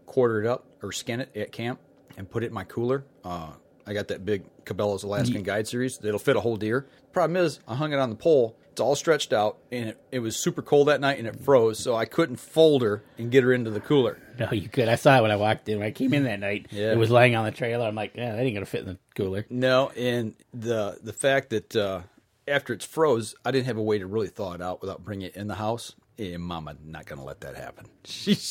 S2: quarter it up or skin it at camp and put it in my cooler, I got that big Cabela's Alaskan Guide series that'll fit a whole deer. Problem is, I hung it on the pole. It's all stretched out, and it was super cold that night, and it froze, so I couldn't fold her and get her into the cooler.
S3: No, you could. I saw it when I walked in. When I came in that night,
S2: Yeah.
S3: it was laying on the trailer. I'm like, yeah, that ain't going to fit in the cooler.
S2: No, and the fact that after it's froze, I didn't have a way to really thaw it out without bringing it in the house. And Mama not going to let that happen.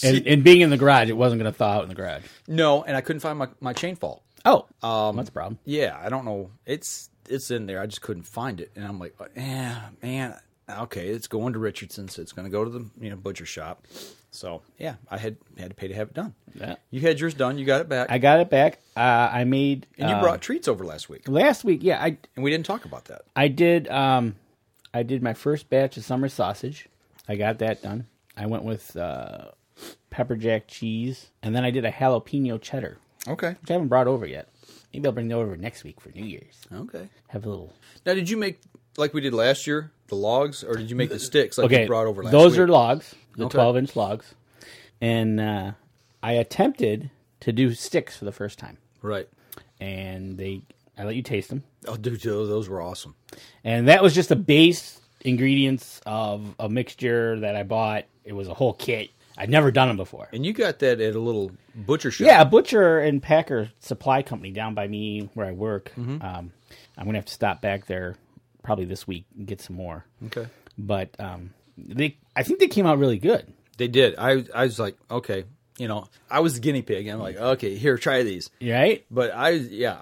S3: And being in the garage, it wasn't going to thaw out in the garage.
S2: No, and I couldn't find my chain fall.
S3: Oh, that's a problem.
S2: Yeah, I don't know. It's in there. I just couldn't find it, and I'm like, yeah, man. Okay, it's going to Richardson's. It's going to go to the butcher shop. So yeah, I had to pay to have it done. Yeah, you had yours done. You got it back.
S3: I got it back. I made
S2: and you brought treats over last week.
S3: Last week, yeah,
S2: and we didn't talk about that.
S3: I did. I did my first batch of summer sausage. I got that done. I went with pepper jack cheese, and then I did a jalapeno cheddar.
S2: Okay.
S3: Which I haven't brought over yet. Maybe I'll bring that over next week for New Year's.
S2: Okay.
S3: Have a little.
S2: Now, did you make, like we did last year, the logs, or did you make the sticks like you brought over last
S3: those
S2: week?
S3: are logs, the
S2: Okay.
S3: 12-inch logs. And I attempted to do sticks for the first time.
S2: Right.
S3: And I let you taste them.
S2: Oh, dude, those were awesome.
S3: And that was just the base ingredients of a mixture that I bought. It was a whole kit. I'd never done them before.
S2: And you got that at a little butcher shop.
S3: Yeah, a butcher and packer supply company down by me where I work. Mm-hmm. I'm going to have to stop back there probably this week and get some more.
S2: Okay.
S3: But I think they came out really good.
S2: They did. I was like, okay, I was the guinea pig. And I'm like, okay, here, try these.
S3: Right?
S2: But I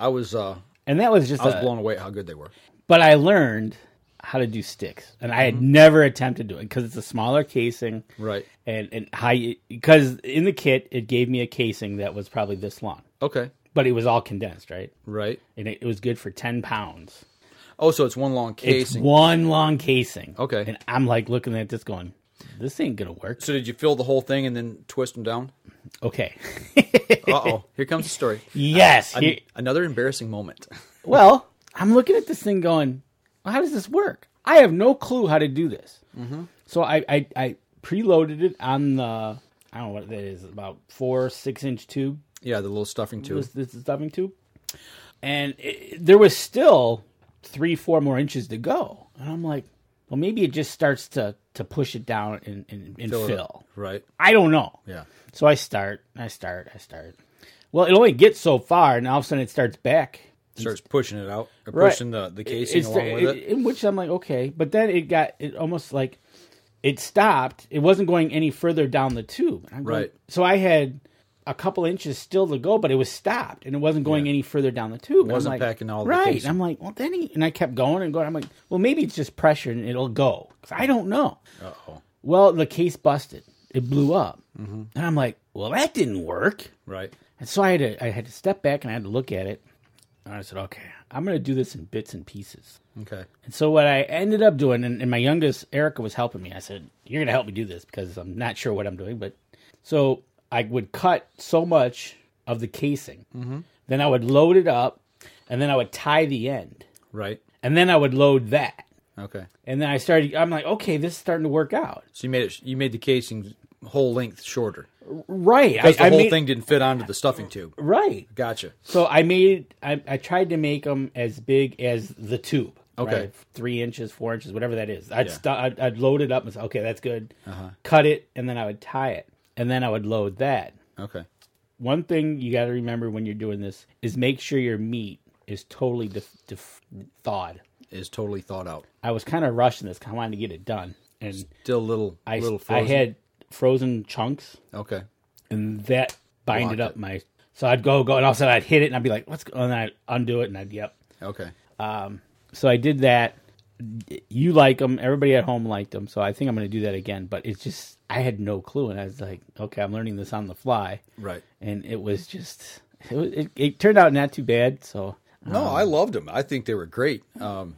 S2: was
S3: and that was just
S2: I was blown away at how good they were.
S3: But I learned how to do sticks, and I had never attempted to do it because it's a smaller casing,
S2: right?
S3: And because in the kit it gave me a casing that was probably this long.
S2: Okay,
S3: but it was all condensed, right?
S2: Right,
S3: and it was good for 10 pounds.
S2: Oh, so it's one long casing.
S3: It's one long casing.
S2: Okay,
S3: and I'm like looking at this, going, "This ain't gonna work."
S2: So did you fill the whole thing and then twist them down?
S3: Okay.
S2: Uh-oh, here comes the story.
S3: Yes,
S2: another embarrassing moment.
S3: Well, I'm looking at this thing going, how does this work? I have no clue how to do this. Mm-hmm. So I preloaded it on the, I don't know what that is, about 4-6-inch tube.
S2: Yeah, the little stuffing tube.
S3: This is stuffing tube. And there was still 3-4 more inches to go. And I'm like, well, maybe it just starts to push it down and fill.
S2: Right.
S3: I don't know.
S2: Yeah.
S3: So I start. Well, it only gets so far, and all of a sudden it starts back.
S2: Starts pushing it out, or
S3: right.
S2: pushing the casing along with it.
S3: In which I'm like, okay. But then it almost like, it stopped. It wasn't going any further down the tube.
S2: Right.
S3: So I had a couple inches still to go, but it was stopped, and it wasn't going any further down the tube.
S2: It wasn't packing all the
S3: right.
S2: casing.
S3: I'm like, well, and I kept going and going. I'm like, well, maybe it's just pressure, and it'll go. 'Cause I don't know.
S2: Uh-oh.
S3: Well, the case busted. It blew up. Mm-hmm. And I'm like, well, that didn't work.
S2: Right.
S3: And so I had to step back, and I had to look at it. And I said, okay, I'm going to do this in bits and pieces.
S2: Okay.
S3: And so what I ended up doing, and my youngest, Erica, was helping me. I said, you're going to help me do this because I'm not sure what I'm doing. But so I would cut so much of the casing. Mm-hmm. Then I would load it up, and then I would tie the end.
S2: Right.
S3: And then I would load that.
S2: Okay.
S3: And then I'm like, okay, this is starting to work out.
S2: So you made the casing whole length shorter.
S3: Right.
S2: Because the whole thing didn't fit onto the stuffing tube.
S3: Right.
S2: Gotcha.
S3: So I tried to make them as big as the tube.
S2: Okay.
S3: Right? 3 inches, 4 inches, whatever that is. I'd load it up and say, okay, that's good. Cut it, and then I would tie it. And then I would load that.
S2: Okay.
S3: One thing you got to remember when you're doing this is make sure your meat is totally thawed.
S2: Is totally thawed out.
S3: I was kind of rushing this because I wanted to get it done. And
S2: still little frozen.
S3: I had frozen chunks.
S2: Okay.
S3: And that binded up my... So I'd go, and all of a sudden I'd hit it, and I'd be like, what's going on? And I'd undo it, and I'd, yep.
S2: Okay.
S3: So I did that. You like them. Everybody at home liked them. So I think I'm going to do that again. But it's just, I had no clue. And I was like, okay, I'm learning this on the fly.
S2: Right.
S3: And it was just, it turned out not too bad. So
S2: no, I loved them. I think they were great. The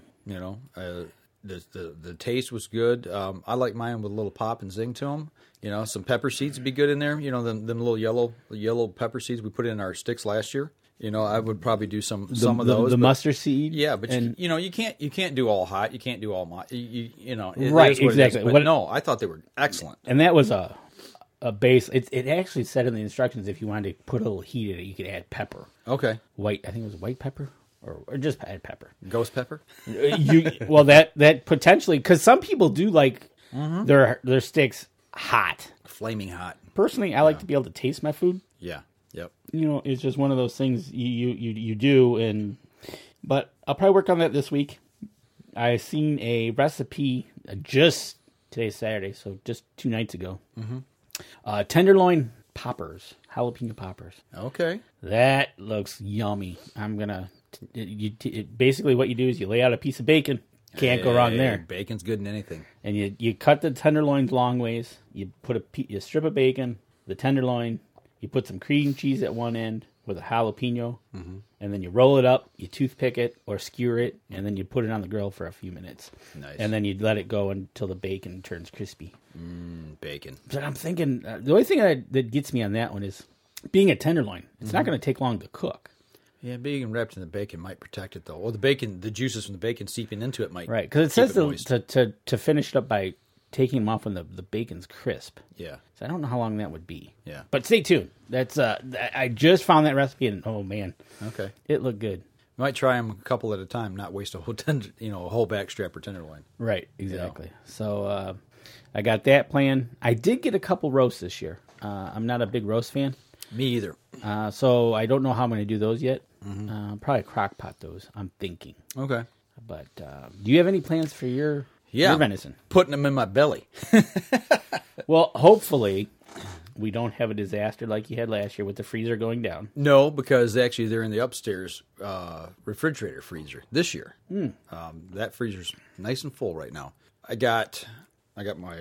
S2: taste was good. I like mine with a little pop and zing to them. Some pepper seeds would be good in there. Them little yellow pepper seeds we put in our sticks last year. I would probably do some of those.
S3: The mustard seed.
S2: Yeah, but you can't do all hot. You can't do all right,
S3: exactly.
S2: But no, I thought they were excellent.
S3: And that was a base. It actually said in the instructions if you wanted to put a little heat in it, you could add pepper.
S2: Okay.
S3: I think it was white pepper or just add pepper.
S2: Ghost pepper.
S3: That potentially, because some people do like their sticks hot,
S2: flaming hot.
S3: Personally, I like to be able to taste my food.
S2: Yeah. Yep.
S3: It's just one of those things you do, but I'll probably work on that this week. I seen a recipe just today's Saturday, so just 2 nights ago. Tenderloin poppers, jalapeno poppers.
S2: Okay.
S3: That looks yummy. I'm gonna. Basically, what you do is you lay out a piece of bacon. Can't go wrong there.
S2: Bacon's good in anything. And
S3: you cut the tenderloins long ways. You put a strip of bacon, the tenderloin. You put some cream cheese at one end with a jalapeno, and then you roll it up, you toothpick it or skewer it, and then you put it on the grill for a few minutes.
S2: Nice.
S3: And then you let it go until the bacon turns crispy.
S2: Bacon.
S3: But I'm thinking, the only thing that gets me on that one is being a tenderloin. It's not going to take long to cook.
S2: Yeah, being wrapped in the bacon might protect it, though. Or the juices from the bacon seeping into it might.
S3: Right, because it says to finish it up by taking them off when the bacon's crisp.
S2: Yeah.
S3: So I don't know how long that would be.
S2: Yeah.
S3: But stay tuned. That's I just found that recipe and oh man.
S2: Okay.
S3: It looked good.
S2: Might try them a couple at a time, not waste a whole back strap or tenderloin.
S3: Right, exactly. So I got that plan. I did get a couple roasts this year. I'm not a big roast fan.
S2: Me either.
S3: So I don't know how I'm going to do those yet. Probably crock pot those, I'm thinking.
S2: Okay.
S3: But do you have any plans for your venison?
S2: Putting them in my belly.
S3: Well, hopefully we don't have a disaster like you had last year with the freezer going down.
S2: No, because actually they're in the upstairs refrigerator freezer this year. That freezer's nice and full right now. I got my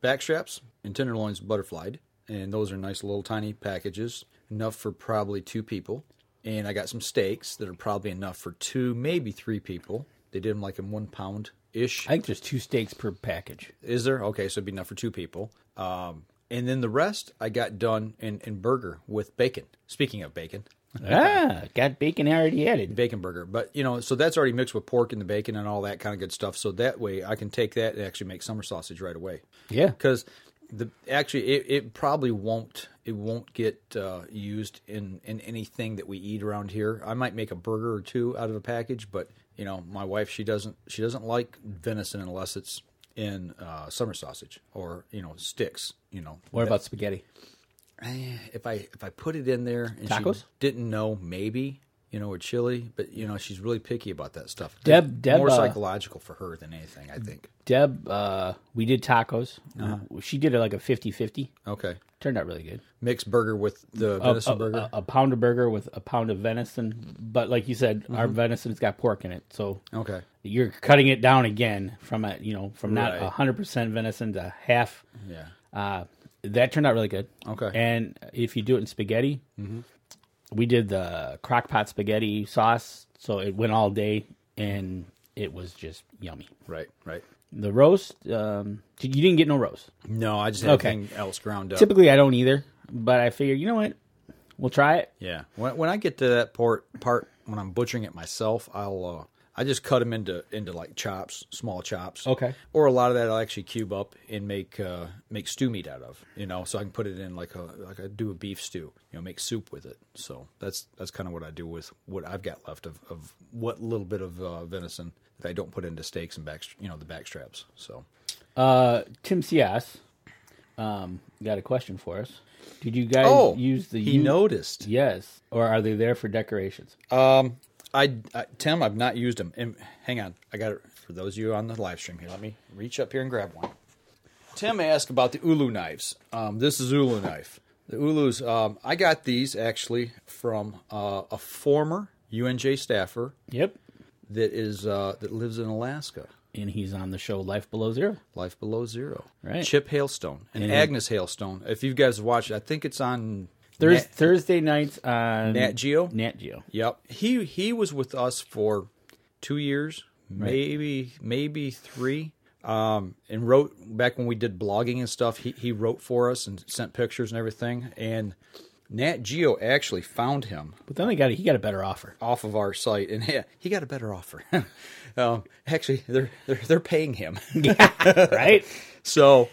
S2: back straps and tenderloins butterflied, and those are nice little tiny packages, enough for probably 2 people. And I got some steaks that are probably enough for 2, maybe 3 people. They did them like in 1 pound-ish.
S3: I think there's 2 steaks per package.
S2: Is there? Okay, so it'd be enough for 2 people. And then the rest I got done in burger with bacon. Speaking of bacon.
S3: Got bacon already added.
S2: Bacon burger. But, so that's already mixed with pork and the bacon and all that kind of good stuff. So that way I can take that and actually make summer sausage right away.
S3: Yeah.
S2: Because it probably won't get used in anything that we eat around here. I might make a burger or 2 out of a package, but my wife, she doesn't like venison unless it's in summer sausage or sticks.
S3: What about spaghetti?
S2: If I put it in there and
S3: tacos?
S2: She didn't know, maybe or chili, but she's really picky about that stuff.
S3: Deb
S2: more psychological for her than anything, I think.
S3: Deb, we did tacos. She did it like a 50-50.
S2: Okay.
S3: Turned out really good.
S2: Mixed burger with the venison burger?
S3: A pound of burger with a pound of venison. But like you said, our venison's got pork in it. So
S2: okay,
S3: you're cutting it down again from not 100% venison to half.
S2: Yeah.
S3: That turned out really good.
S2: Okay.
S3: And if you do it in spaghetti, we did the crock pot spaghetti sauce. So it went all day and it was just yummy.
S2: Right.
S3: The roast, you didn't get no roast.
S2: No, I just had everything else ground up.
S3: Typically, I don't either, but I figured, you know what, we'll try it.
S2: Yeah. When I get to that part when I'm butchering it myself, I'll I just cut them into like chops, small chops.
S3: Okay.
S2: Or a lot of that I'll actually cube up and make stew meat out of. So I can put it in like I do a beef stew. Make soup with it. So that's kind of what I do with what I've got left of what little bit of venison that I don't put into steaks and the back straps. So
S3: Tim C.S. got a question for us. Did you guys use the?
S2: He noticed.
S3: Yes, or are they there for decorations?
S2: Tim, I've not used them. And hang on, I got it for those of you on the live stream here. Let me reach up here and grab one. Tim asked about the ulu knives. This is ulu knife. The ulus. I got these actually from a former UNJ staffer.
S3: Yep.
S2: That lives in Alaska.
S3: And he's on the show Life Below Zero.
S2: Life Below Zero.
S3: Right.
S2: Chip Hailstone and Agnes Hailstone. If you guys watch it, I think it's on
S3: Thursday nights on
S2: Nat Geo.
S3: Nat Geo.
S2: Yep. He was with us for 2 years, maybe 3. And wrote back when we did blogging and stuff. He wrote for us and sent pictures and everything. And Nat Geo actually found him.
S3: But then he got a better offer
S2: off of our site, and he got a better offer. Actually, they're paying him.
S3: Yeah, right.
S2: So,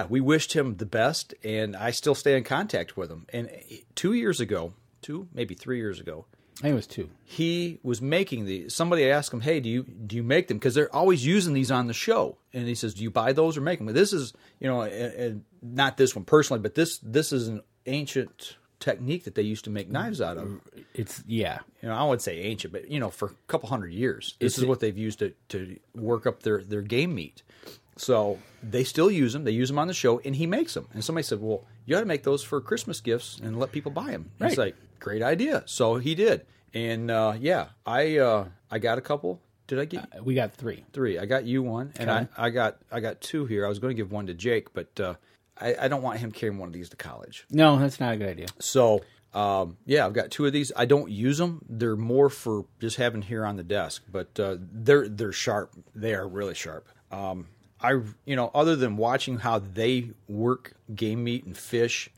S2: we wished him the best, and I still stay in contact with him. And 2 years ago, maybe 3 years ago,
S3: I think it was 2.
S2: He was making these. Somebody asked him, "Hey, do you make them?" Because they're always using these on the show. And he says, "Do you buy those or make them?" But this is, not this one personally, but this is an ancient technique that they used to make knives out of. I would say ancient, but for a couple hundred years, this is what they've used to work up their game meat. So they still use them. They use them on the show, and he makes them. And somebody said, "Well, you ought to make those for Christmas gifts and let people buy them." Right. He's like, "Great idea." So he did, and I got a couple. Did I get?
S3: We got 3.
S2: 3. I got you one, and I got 2 here. I was going to give one to Jake, but I don't want him carrying one of these to college.
S3: No, that's not a good idea. So,
S2: I've got 2 of these. I don't use them. They're more for just having here on the desk, but they're sharp. They are really sharp. Other than watching how they work game meat and fish,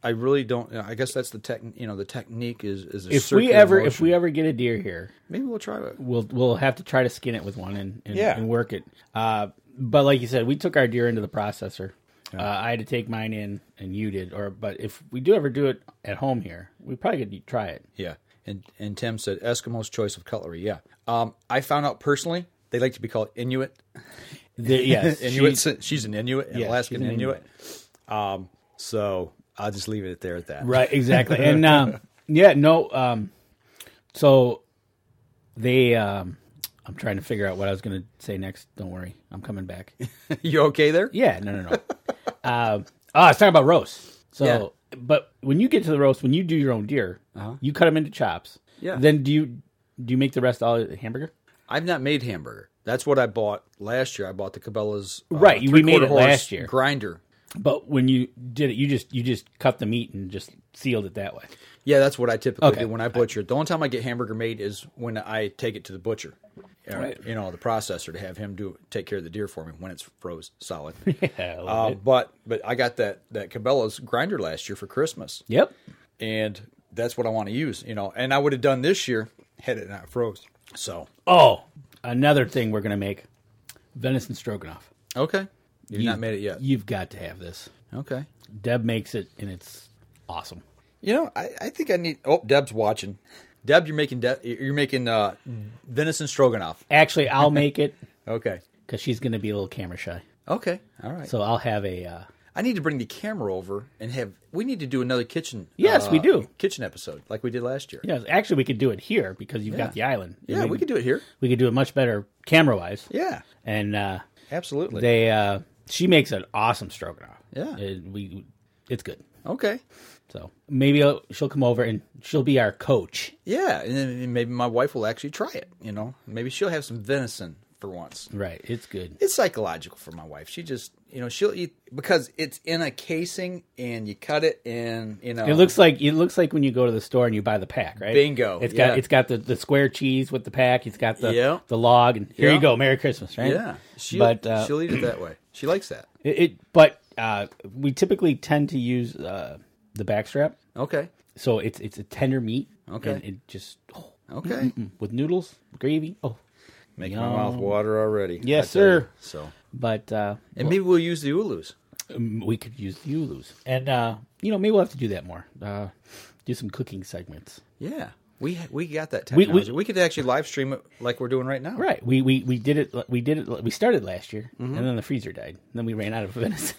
S2: I really don't. I guess that's the the technique is a
S3: if we ever get a deer here,
S2: maybe we'll try it.
S3: We'll have to try to skin it with one and work it. But like you said, we took our deer into the processor. I had to take mine in, and you did. But if we do ever do it at home here, we probably could try it.
S2: Yeah. And Tim said Eskimo's choice of cutlery. Yeah. I found out personally they like to be called Inuit.
S3: Yes,
S2: she's an Inuit, an Alaskan Inuit. So I'll just leave it there at that.
S3: Right. Exactly. And so they. I'm trying to figure out what I was going to say next. Don't worry, I'm coming back.
S2: You okay there?
S3: Yeah. No. I was talking about roast. So, but when you get to the roast, when you do your own deer, you cut them into chops.
S2: Yeah.
S3: Then do you make the rest all hamburger?
S2: I've not made hamburger. That's what I bought last year. I bought the Cabela's
S3: right. We made it last year.
S2: Grinder.
S3: But when you did it, you just cut the meat and just sealed it that way.
S2: Yeah, that's what I typically do when I butcher. The only time I get hamburger made is when I take it to the butcher. Right. The processor, to have him take care of the deer for me when it's froze solid.
S3: Yeah,
S2: but I got that Cabela's grinder last year for Christmas.
S3: Yep.
S2: And that's what I want to use, and I would have done this year had it not froze. So.
S3: Oh, another thing we're gonna make: venison stroganoff.
S2: Okay. You've not made it yet.
S3: You've got to have this.
S2: Okay.
S3: Deb makes it, and it's awesome.
S2: I think I need. Oh, Deb's watching. Deb, you're making venison stroganoff.
S3: Actually, I'll make it.
S2: Okay.
S3: Because she's going to be a little camera shy.
S2: Okay. All right.
S3: So I'll have a.
S2: I need to bring the camera over and have. We need to do another kitchen.
S3: Yes, we do.
S2: Kitchen episode like we did last year.
S3: Yes, actually, we could do it here because you've got the island.
S2: Yeah, we could do it here.
S3: We could do it much better camera wise.
S2: Yeah.
S3: And
S2: absolutely,
S3: she makes an awesome stroganoff.
S2: Yeah.
S3: It's good.
S2: Okay.
S3: So maybe she'll come over and she'll be our coach.
S2: Yeah, and then maybe my wife will actually try it. Maybe she'll have some venison for once.
S3: Right, it's good.
S2: It's psychological for my wife. She just, she'll eat because it's in a casing and you cut it and
S3: It looks like when you go to the store and you buy the pack, right?
S2: Bingo.
S3: It's got the square cheese with the pack. It's got the log, and here you go, Merry Christmas, right?
S2: Yeah, she'll eat it that way. She likes that.
S3: But we typically tend to use the backstrap.
S2: Okay.
S3: So it's a tender meat.
S2: Okay.
S3: And it just
S2: Okay.
S3: With noodles, gravy. Oh,
S2: Making my mouth water already.
S3: Yes, sir.
S2: So,
S3: but
S2: and maybe we'll use the ulus.
S3: we could use the ulus, and maybe we'll have to do that more. Do some cooking segments.
S2: Yeah, we got that technology. We could actually live stream it like we're doing right now.
S3: Right. We did it. We did it. We started last year, and then the freezer died. And then we ran out of venison.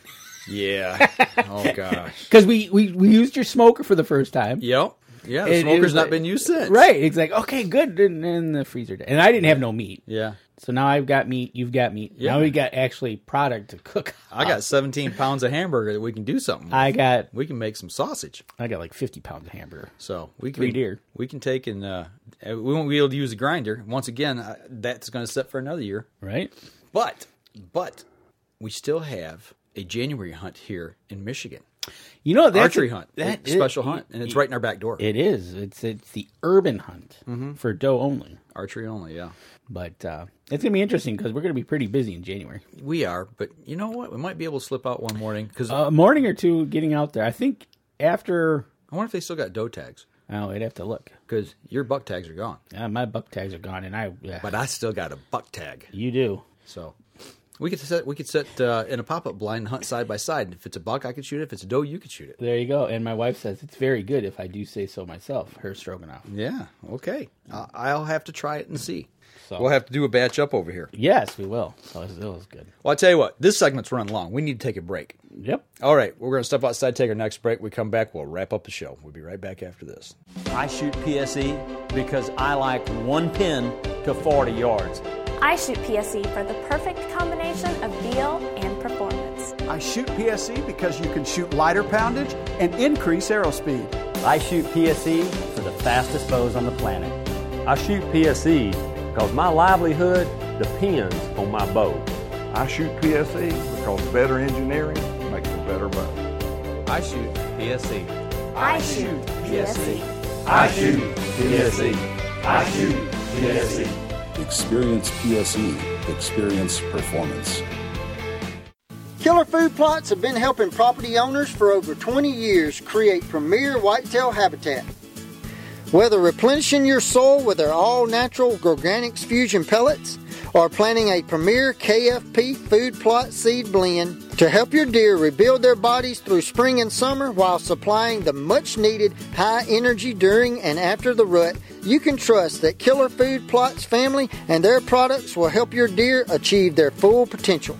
S2: Yeah. Oh gosh.
S3: Because we used your smoker for the first time.
S2: Yep. Yeah, the smoker's not been used since.
S3: Right. It's like, okay, good. And then the freezer died. And I didn't have no meat.
S2: Yeah.
S3: So now I've got meat. You've got meat.
S2: Yeah.
S3: Now we got actually product to cook.
S2: I got 17 pounds of hamburger that we can do something with. We can make some sausage.
S3: I got like 50 pounds of hamburger.
S2: So we can
S3: 3 deer.
S2: We can take and we won't be able to use the grinder. Once again, that's going to set for another year.
S3: Right.
S2: But we still have a January hunt here in Michigan.
S3: That's
S2: archery hunt, special hunt, and it's right in our back door.
S3: It is. It's the urban hunt for doe only.
S2: Archery only, yeah.
S3: But it's going to be interesting because we're going to be pretty busy in January.
S2: We are, but you know what? We might be able to slip out one morning. Cause,
S3: a morning or two getting out there. I think after...
S2: I wonder if they still got doe tags.
S3: Oh, I'd have to look.
S2: Because your buck tags are gone.
S3: Yeah, my buck tags are gone, and
S2: But I still got a buck tag.
S3: You do.
S2: So... We could set in a pop-up blind and hunt side by side. If it's a buck, I could shoot it. If it's a doe, you could shoot it.
S3: There you go. And my wife says it's very good, if I do say so myself, her stroganoff.
S2: Yeah, okay. I'll have to try it and see.
S3: So,
S2: we'll have to do a batch up over here.
S3: Yes, we will. So it was good.
S2: Well, I'll tell you what. This segment's running long. We need to take a break.
S3: Yep.
S2: All right. We're going to step outside, take our next break. We come back, we'll wrap up the show. We'll be right back after this.
S7: I shoot PSE because I like one pin to 40 yards.
S8: I shoot PSE for the perfect combination of feel and performance.
S9: I shoot PSE because you can shoot lighter poundage and increase arrow speed.
S7: I shoot PSE for the fastest bows on the planet. I shoot PSE because my livelihood depends on my bow.
S10: I shoot PSE because better engineering makes a better bow.
S11: I shoot PSE.
S8: I shoot PSE.
S11: I shoot PSE. I shoot PSE.
S12: Experience PSE. Experience performance.
S6: Killer Food Plots have been helping property owners for over 20 years create premier whitetail habitat. Whether replenishing your soil with their all-natural Organics Fusion pellets or planting a premier KFP food plot seed blend to help your deer rebuild their bodies through spring and summer while supplying the much-needed high energy during and after the rut, you can trust that Killer Food Plots family and their products will help your deer achieve their full potential.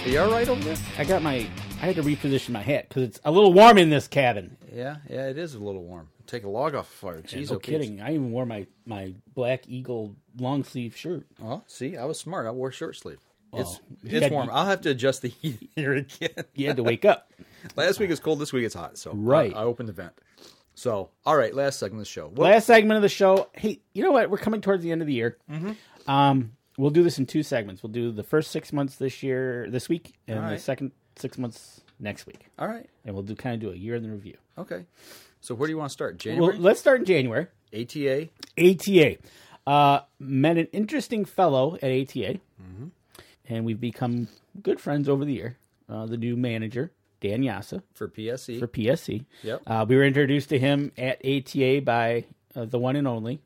S2: Are you all right over there?
S3: I had to reposition my hat because it's a little warm in this cabin.
S2: Yeah, it is a little warm. Take a log off the fire. Jeez,
S3: no kidding. I even wore my Black Eagle long sleeve shirt.
S2: Oh, see, I was smart. I wore short sleeve.
S3: Well,
S2: it's warm. I'll have to adjust the heat here again.
S3: You had to wake up.
S2: Last week it's cold. This week it's hot. So
S3: right.
S2: I opened the vent. So, all right, last segment of the show.
S3: Last segment of the show. Hey, you know what? We're coming towards the end of the year. Mm-hmm. We'll do this in 2 segments. We'll do the first 6 months this week, and the second 6 months next week.
S2: All right.
S3: And we'll kind of do a year in the review.
S2: Okay. So where do you want to start? January?
S3: Well, let's start in January.
S2: ATA.
S3: Met an interesting fellow at ATA, and we've become good friends over the year. The new manager, Dan Yassa.
S2: For PSE.
S3: Yep. We were introduced to him at ATA by the one and only.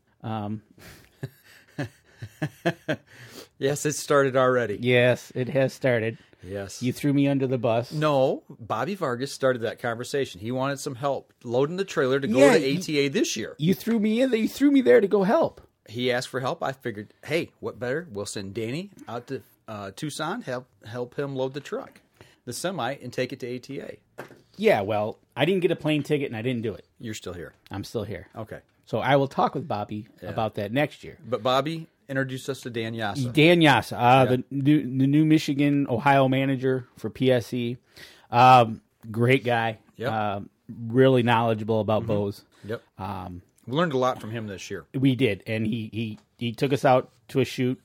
S2: Yes, it started already.
S3: Yes, it has started.
S2: Yes.
S3: You threw me under the bus.
S2: No, Bobby Vargas started that conversation. He wanted some help loading the trailer to go to ATA this year.
S3: You threw me in there. You threw me there to go help.
S2: He asked for help. I figured, hey, what better? We'll send Danny out to Tucson, help him load the truck, the semi, and take it to ATA.
S3: Yeah, well, I didn't get a plane ticket, and I didn't do it.
S2: You're still here.
S3: I'm still here.
S2: Okay.
S3: So I will talk with Bobby about that next year.
S2: But Bobby introduced us to Dan Yassa.
S3: Dan Yassa, the new Michigan, Ohio manager for PSE. Great guy.
S2: Yep.
S3: Really knowledgeable about bows.
S2: Yep. We learned a lot from him this year.
S3: We did, and he took us out to a shoot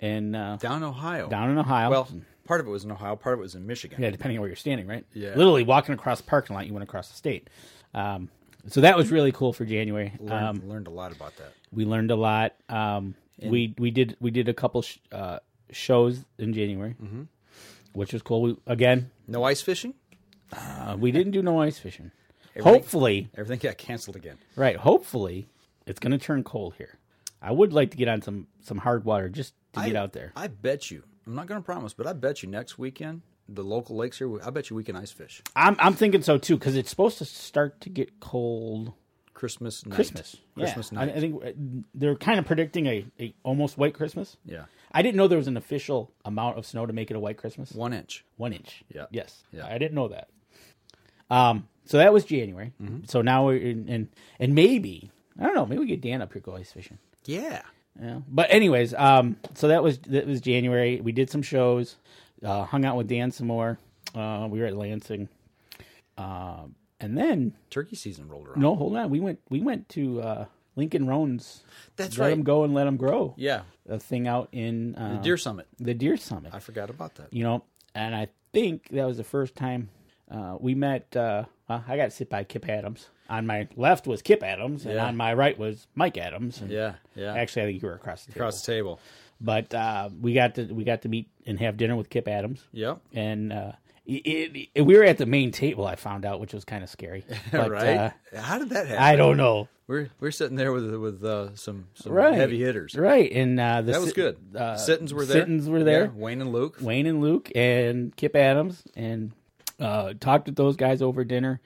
S3: and
S2: down in Ohio.
S3: Well,
S2: part of it was in Ohio, part of it was in Michigan.
S3: Yeah, depending on where you're standing, right?
S2: Yeah.
S3: Literally walking across the parking lot, you went across the state. So that was really cool for January.
S2: Learned a lot about that.
S3: We learned a lot. We did a couple shows in January, which was cool.
S2: No ice fishing?
S3: We didn't do no ice fishing. Hopefully.
S2: Everything got canceled again.
S3: Right. Hopefully, it's going to turn cold here. I would like to get on some hard water just to get out there.
S2: I bet you, I'm not going to promise, but I bet you next weekend, the local lakes here, I bet you we can ice fish.
S3: I'm thinking so, too, because it's supposed to start to get cold.
S2: Christmas night.
S3: Christmas night. I think they're kind of predicting a almost white Christmas.
S2: Yeah.
S3: I didn't know there was an official amount of snow to make it a white Christmas.
S2: 1 inch.
S3: 1 inch.
S2: Yeah.
S3: Yes.
S2: Yeah.
S3: I didn't know that. So that was January. So now we're and maybe, I don't know, maybe we get Dan up here go ice fishing.
S2: Yeah.
S3: Yeah. But anyways, so that was January. We did some shows, hung out with Dan some more. We were at Lansing. And then
S2: turkey season rolled around.
S3: No, hold on. We went to Lincoln Roan's.
S2: That's
S3: Let
S2: right.
S3: Them Go and Let Them Grow.
S2: Yeah.
S3: A thing out in
S2: the Deer Summit.
S3: The Deer Summit.
S2: I forgot about that.
S3: And I think that was the first time we met. I got to sit by Kip Adams. On my left was Kip Adams, and on my right was Mike Adams. And
S2: yeah.
S3: Actually, I think you were across the table.
S2: Across the table.
S3: But we got to meet and have dinner with Kip Adams.
S2: Yep.
S3: And we were at the main table, I found out, which was kind of scary. But,
S2: right? How did that happen?
S3: I don't know.
S2: We're sitting there with some
S3: right.
S2: heavy hitters.
S3: Right. And
S2: that was good. Sittons were there.
S3: Sittons were there.
S2: Yeah, Wayne and Luke. And Kip Adams. And talked with those guys over dinner.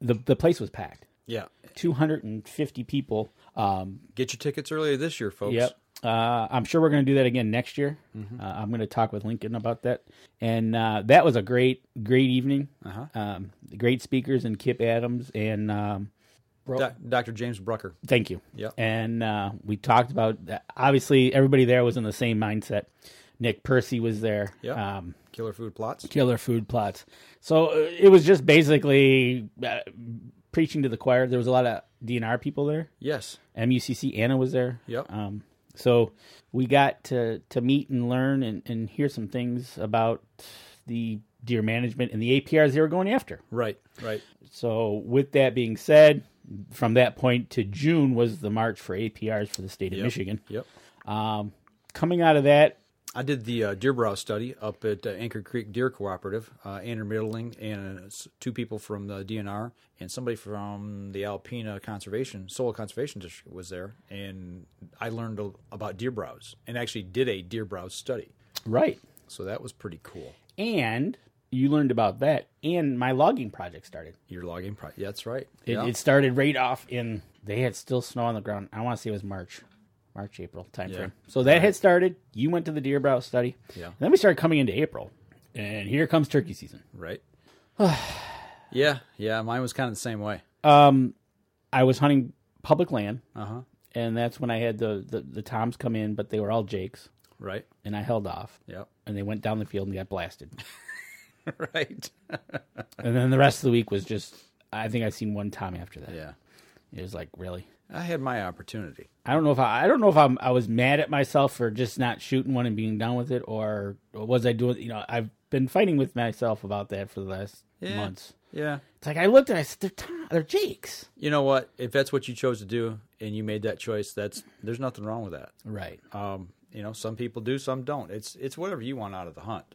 S2: The place was packed. Yeah.
S3: 250 people.
S2: Get your tickets earlier this year, folks.
S3: Yep. I'm sure we're going to do that again next year. I'm going to talk with Lincoln about that. And that was a great evening. Great speakers, and Kip Adams and
S2: Dr. James Brucker.
S3: Thank you.
S2: Yep.
S3: And we talked about, obviously, everybody there was in the same mindset. Nick Percy was there.
S2: Yep. Killer Food Plots.
S3: So it was just basically preaching to the choir. There was a lot of DNR people there.
S2: Yes.
S3: MUCC Anna was there.
S2: Yep.
S3: So we got to meet and learn and hear some things about the deer management and the APRs they were going after.
S2: Right.
S3: So with that being said, from that point to June was the March for APRs for the state of Michigan.
S2: Yep.
S3: Coming out of that,
S2: I did the deer browse study up at Anchor Creek Deer Cooperative. Andrew Middling and 2 people from the DNR and somebody from the Alpena Soil Conservation District was there. And I learned about deer browse and actually did a deer browse study.
S3: Right.
S2: So that was pretty cool.
S3: And you learned about that, and my logging project started.
S2: Your logging project, yeah, that's right.
S3: It started right off they had still snow on the ground. I want to say it was March, April timeframe. Yeah. So that had started. You went to the deer browse study.
S2: Yeah.
S3: And then we started coming into April, and here comes turkey season.
S2: Right. Yeah. Mine was kind of the same way.
S3: I was hunting public land. And that's when I had the toms come in, but they were all jakes.
S2: Right.
S3: And I held off.
S2: Yep.
S3: And they went down the field and got blasted.
S2: Right.
S3: And then the rest of the week was just, I think I seen one tom after that.
S2: Yeah.
S3: It was like, really?
S2: I had my opportunity.
S3: I don't know if I was mad at myself for just not shooting one and being done with it, or was I doing? I've been fighting with myself about that for the last months.
S2: Yeah,
S3: it's like I looked and I said, they're jakes.
S2: You know what? If that's what you chose to do and you made that choice, there's nothing wrong with that.
S3: Right.
S2: Some people do, some don't. It's whatever you want out of the hunt.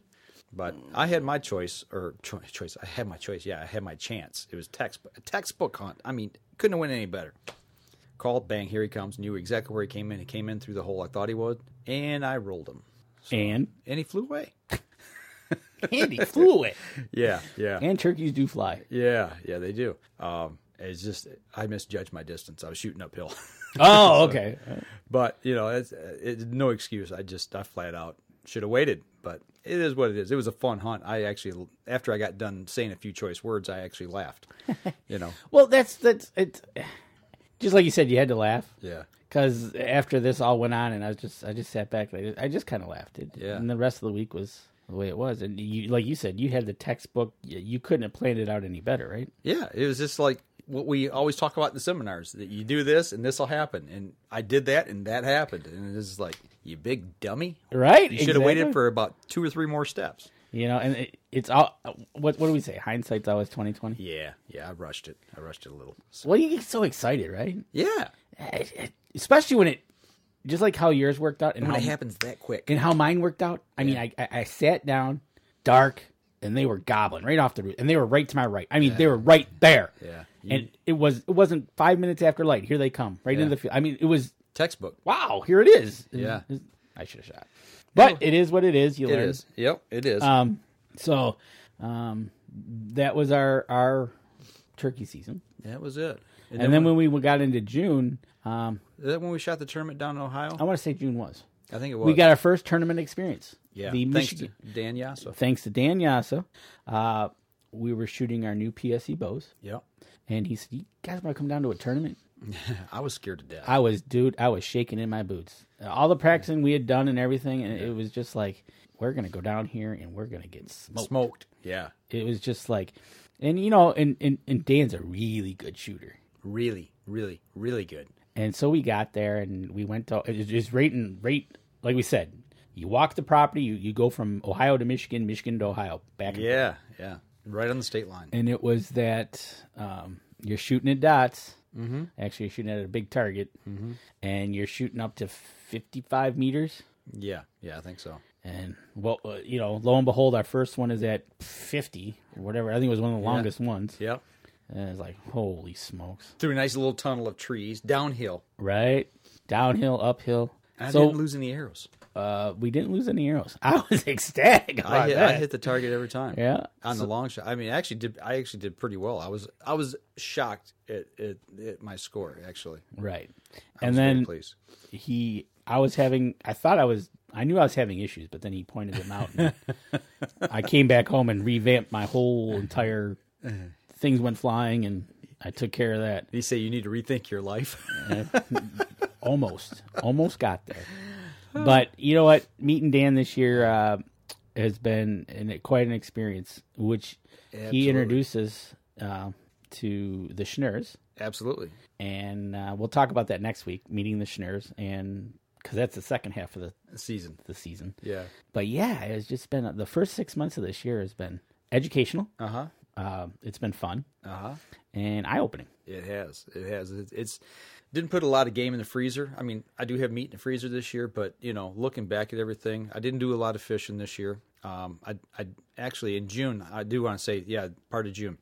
S2: But I had my choice, or choice. I had my choice. Yeah, I had my chance. It was a textbook hunt. I mean, couldn't have went any better. Called, bang, here he comes. Knew exactly where he came in. He came in through the hole I thought he would, and I rolled him. So, and he flew away.
S3: And he flew away.
S2: Yeah.
S3: And turkeys do fly.
S2: Yeah, they do. It's just I misjudged my distance. I was shooting uphill.
S3: Oh, okay.
S2: But it's no excuse. I flat out should have waited. But it is what it is. It was a fun hunt. I actually, after I got done saying a few choice words, I actually laughed.
S3: Well, that's it's just like you said. You had to laugh.
S2: Yeah.
S3: Because after this all went on, and I just sat back. I just kind of laughed. And the rest of the week was the way it was. And like you said, you had the textbook. You couldn't have planned it out any better, right?
S2: Yeah. It was just like what we always talk about in the seminars, that you do this and this will happen. And I did that and that happened. And it's like, you big dummy.
S3: Right.
S2: You should have waited for about 2 or 3 more steps.
S3: And it's all. What do we say? Hindsight's always 20/20.
S2: Yeah, I rushed it. I rushed it a little. So.
S3: Well, you get so excited, right?
S2: Yeah,
S3: especially when it, just like how yours worked out, and
S2: when
S3: how
S2: it happens that quick,
S3: and how mine worked out. I mean, I sat down, dark, and they were gobbling right off the roof, and they were right to my right. I mean, they were right there.
S2: Yeah,
S3: and it wasn't 5 minutes after light. Here they come, right into the field. I mean, it was
S2: textbook.
S3: Wow, here it is.
S2: Yeah,
S3: I should have shot, but it is what it is. You learn.
S2: It is. Yep, it is.
S3: So, that was our turkey season.
S2: That was it.
S3: And then when we got into June,
S2: is that when we shot the tournament down in Ohio?
S3: I want to say June was.
S2: I think it was.
S3: We got our first tournament experience.
S2: Yeah,
S3: thanks
S2: to Dan Yassa.
S3: Thanks to Dan Yassa. We were shooting our new PSE bows.
S2: Yep.
S3: And he said, "You guys want to come down to a tournament?"
S2: I was scared to death.
S3: I was shaking in my boots. All the practicing we had done and everything, and it was just like, we're going to go down here and we're going to get smoked.
S2: Yeah.
S3: It was just like, and and Dan's a really good shooter.
S2: Really, really, really good.
S3: And so we got there and we went to, it was right, like we said, you walk the property, you go from Ohio to Michigan, Michigan to Ohio, back and forth.
S2: Yeah. Right on the state line.
S3: And it was that you're shooting at dots.
S2: Mm-hmm.
S3: Actually, you're shooting at a big target.
S2: Mm-hmm.
S3: And you're shooting up to 55 meters.
S2: Yeah, I think so.
S3: And, well, lo and behold, our first one is at 50 or whatever. I think it was one of the longest ones.
S2: Yep.
S3: And it's like, holy smokes.
S2: Through a nice little tunnel of trees, downhill.
S3: Right. Downhill, uphill.
S2: And I didn't lose any arrows.
S3: We didn't lose any arrows. I was ecstatic about that.
S2: I hit the target every time.
S3: Yeah.
S2: On the long shot. I mean, I actually did pretty well. I was shocked at my score, actually.
S3: Right.
S2: And then
S3: I knew I was having issues, but then he pointed them out. And I came back home and revamped my whole entire things went flying, and I took care of that.
S2: Did he say you need to rethink your life?
S3: Almost got there. But you know what? Meeting Dan this year has been quite an experience, which he introduces to the Schnurs.
S2: Absolutely.
S3: And we'll talk about that next week, meeting the Schnurs, and because that's the second half of the season.
S2: Yeah.
S3: But yeah, it's just been the first 6 months of this year has been educational. It's been fun. And eye-opening.
S2: It has. It's didn't put a lot of game in the freezer. I mean, I do have meat in the freezer this year, but looking back at everything, I didn't do a lot of fishing this year. I actually in June, I do want to say, part of June.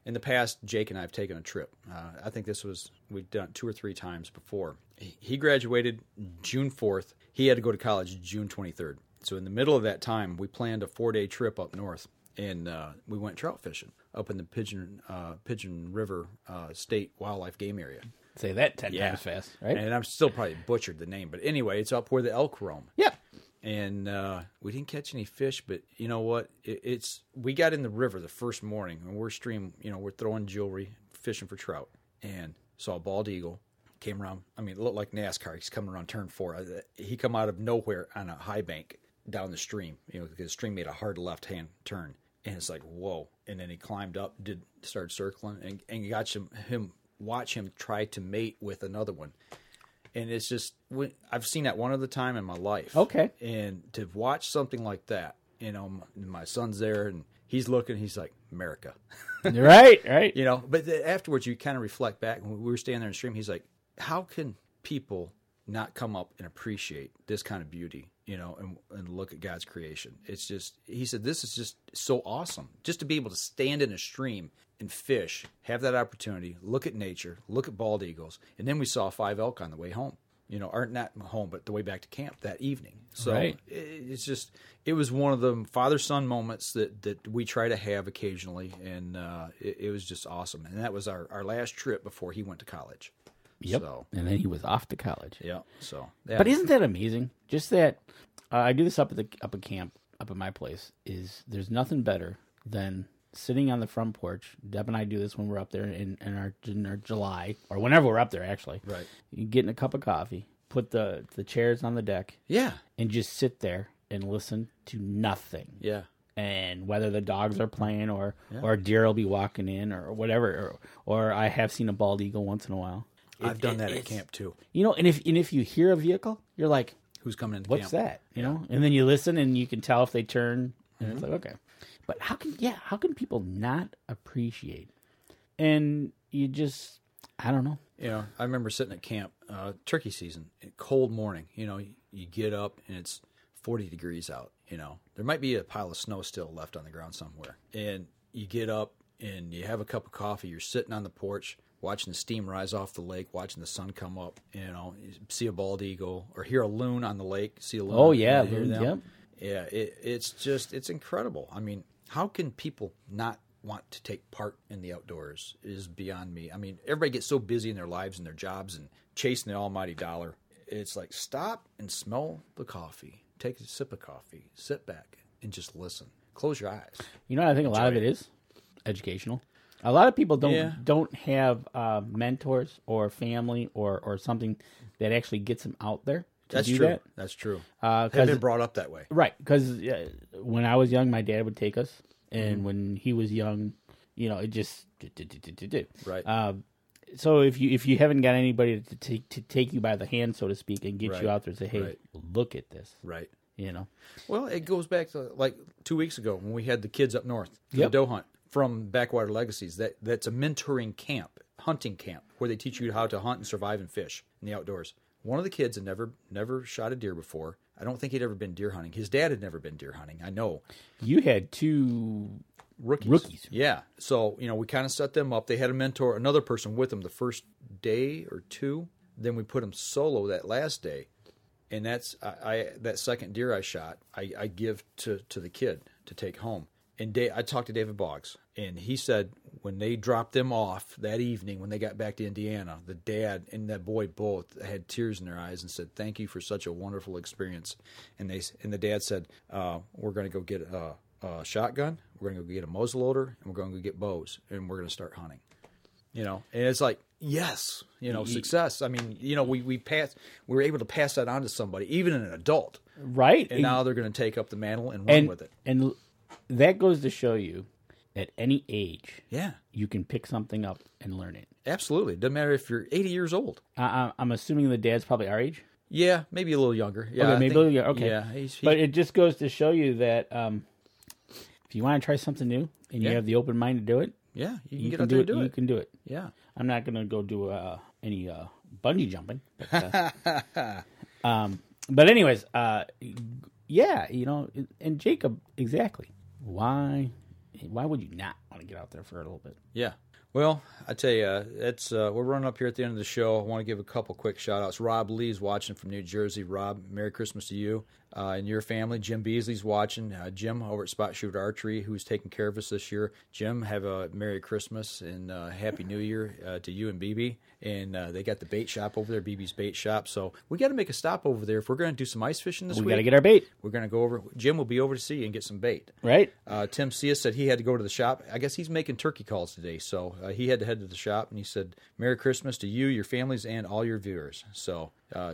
S2: In the past, Jake and I have taken a trip. I think we've done 2 or 3 times before. He graduated June 4th. He had to go to college June 23rd. So in the middle of that time, we planned a 4-day trip up north, and we went trout fishing up in the Pigeon River State Wildlife Game Area.
S3: Say that 10 times fast, right?
S2: And I'm still probably butchered the name, but anyway, it's up where the elk roam.
S3: Yeah.
S2: And we didn't catch any fish, but you know what? We got in the river the first morning, and we're throwing jewelry, fishing for trout, and saw a bald eagle. Came around. I mean, it looked like NASCAR. He's coming around turn 4. He come out of nowhere on a high bank down the stream. Because the stream made a hard left-hand turn, and it's like whoa. And then he climbed up, started circling, and got watch him try to mate with another one. And it's just, I've seen that one other time in my life.
S3: Okay.
S2: And to watch something like that, my son's there and he's looking, he's like, America.
S3: Right.
S2: But afterwards you kind of reflect back. When we were standing there in the stream, he's like, how can people not come up and appreciate this kind of beauty, and look at God's creation? It's just, he said, this is just so awesome. Just to be able to stand in a stream and fish, have that opportunity, look at nature, look at bald eagles. And then we saw 5 elk on the way home, or not home, but the way back to camp that evening. So it was one of the father-son moments that we try to have occasionally. And it was just awesome. And that was our last trip before he went to college.
S3: Yep.
S2: So,
S3: and then he was off to college.
S2: Yeah. So,
S3: but isn't that amazing? Just that I do this up at camp, up at my place. There's nothing better than sitting on the front porch. Deb and I do this when we're up there in our July or whenever we're up there. Actually,
S2: right.
S3: You getting a cup of coffee, put the chairs on the deck, and just sit there and listen to nothing.
S2: Yeah.
S3: And whether the dogs are playing or deer will be walking in or whatever, or I have seen a bald eagle once in a while.
S2: I've done that at camp too.
S3: And if you hear a vehicle, you're like,
S2: who's coming into
S3: camp? What's that? And then you listen and you can tell if they turn, and it's like, okay. But how can people not appreciate? And you just, I don't know.
S2: You know, I remember sitting at camp, turkey season, cold morning. You know, you get up and it's 40 degrees out. You know, there might be a pile of snow still left on the ground somewhere. And you get up and you have a cup of coffee. You're sitting on the porch, watching the steam rise off the lake, watching the sun come up. You know, you see a bald eagle or hear a loon on the lake. See a loon.
S3: Oh yeah, loons. Yep.
S2: Yeah, it's incredible. I mean, how can people not want to take part in the outdoors is beyond me. I mean, everybody gets so busy in their lives and their jobs and chasing the almighty dollar. It's like, stop and smell the coffee. Take a sip of coffee. Sit back and just listen. Close your eyes.
S3: You know what I think a lot of it is? Educational. A lot of people don't have mentors or family or something that actually gets them out there.
S2: That's true. That's true. They've been brought up that way.
S3: Right. Because when I was young, my dad would take us. And when he was young, you know, it just
S2: right.
S3: So if you haven't got anybody to take you by the hand, so to speak, and get you out there and say, hey, look at this.
S2: Right.
S3: You know.
S2: Well, it goes back to like 2 weeks ago when we had the kids up north for the doe hunt from Backwater Legacies. That's a mentoring camp, hunting camp, where they teach you how to hunt and survive and fish in the outdoors. One of the kids had never shot a deer before. I don't think he'd ever been deer hunting. His dad had never been deer hunting. I know.
S3: You had two rookies.
S2: Yeah. So, you know, we kind of set them up. They had a mentor, another person with them the first day or two. Then we put them solo that last day. And that's that second deer I shot, I give to the kid to take home. And I talked to David Boggs, and he said when they dropped them off that evening, when they got back to Indiana, the dad and that boy both had tears in their eyes and said, "Thank you for such a wonderful experience." And the dad said, "We're going to go get a shotgun, we're going to go get a muzzleloader, and we're going to go get bows, and we're going to start hunting." You know, and it's like, yes, you know, success. I mean, you know, we were able to pass that on to somebody, even an adult,
S3: right?
S2: And now they're going to take up the mantle and run with it.
S3: And that goes to show you, at any age,
S2: yeah,
S3: you can pick something up and learn it.
S2: Absolutely. It doesn't matter if you're 80 years old.
S3: I'm assuming the dad's probably our age?
S2: Yeah, maybe a little younger. Yeah,
S3: okay, maybe a little younger. Okay.
S2: Yeah,
S3: but it just goes to show you that if you want to try something new and you have the open mind to do it,
S2: you can get out there and do it.
S3: You can do it.
S2: Yeah.
S3: I'm not going to go do any bungee jumping. But anyways, yeah, you know, and Jacob, exactly. Why would you not want to get out there for a little bit?
S2: Yeah. Well, I tell you, it's we're running up here at the end of the show. I want to give a couple quick shout-outs. Rob Lee's watching from New Jersey. Rob, Merry Christmas to you and your family. Jim Beasley's watching. Jim over at Spot Shoot Archery, who's taking care of us this year. Jim, have a Merry Christmas and Happy New Year to you and BB. And they got the bait shop over there, BB's Bait Shop. So we got to make a stop over there. If we're going to do some ice fishing this week,
S3: we got to get our bait.
S2: We're going to go over. Jim will be over to see you and get some bait.
S3: Right.
S2: Tim Sia said he had to go to the shop. I guess he's making turkey calls today. So he had to head to the shop. And he said, Merry Christmas to you, your families, and all your viewers. So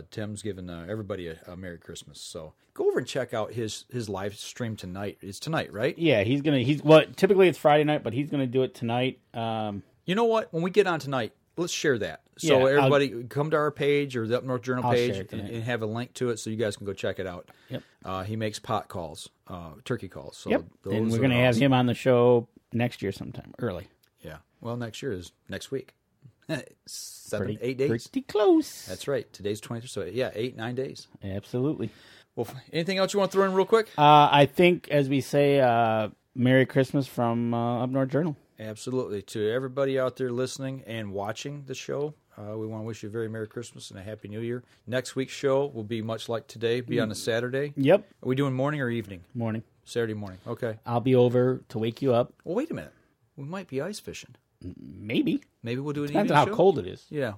S2: Tim's giving everybody a Merry Christmas. So go over and check out his live stream tonight. It's tonight, right?
S3: Yeah, typically it's Friday night, but he's going to do it tonight.
S2: You know what? When we get on tonight, let's share that. So everybody come to our page or the Up North Journal page and have a link to it so you guys can go check it out.
S3: Yep.
S2: He makes pot calls, turkey calls. So
S3: yep. And we're going to have him on the show next year sometime, early.
S2: Yeah. Well, next year is next week. 8 days.
S3: Pretty close.
S2: That's right. Today's 23rd. So, 9 days.
S3: Absolutely.
S2: Well, anything else you want to throw in real quick?
S3: I think, as we say, Merry Christmas from Up North Journal.
S2: Absolutely. To everybody out there listening and watching the show, we want to wish you a very Merry Christmas and a Happy New Year. Next week's show will be much like today, be on a Saturday.
S3: Yep.
S2: Are we doing morning or evening?
S3: Morning.
S2: Saturday morning. Okay.
S3: I'll be over to wake you up.
S2: Well, wait a minute. We might be ice fishing.
S3: Maybe.
S2: Maybe we'll do an
S3: Depends
S2: evening
S3: on
S2: show.
S3: how cold it is.
S2: Yeah.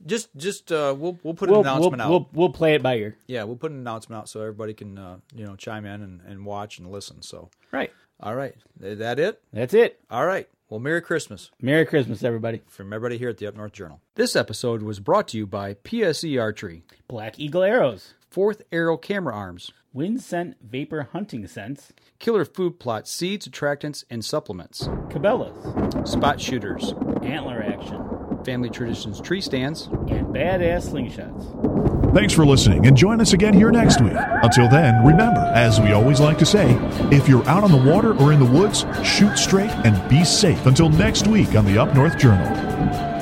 S2: Just we'll put an announcement out.
S3: We'll play it by ear.
S2: Yeah, we'll put an announcement out so everybody can chime in and watch and listen. So
S3: right.
S2: All right. Is that it?
S3: That's it.
S2: All right. Well, Merry Christmas.
S3: Merry Christmas, everybody.
S2: From everybody here at the Up North Journal. This episode was brought to you by PSE Archery,
S3: Black Eagle Arrows,
S2: Fourth Arrow Camera Arms,
S3: Wind Scent Vapor Hunting Scents,
S2: Killer Food Plot Seeds, Attractants, and Supplements,
S3: Cabela's,
S2: Spot Shooters,
S3: Antler Action,
S2: family traditions tree stands,
S3: and badass slingshots.
S1: Thanks for listening, and join us again here next week. Until then, remember, as we always like to say, if you're out on the water or in the woods, shoot straight and be safe. Until next week on the Up North Journal.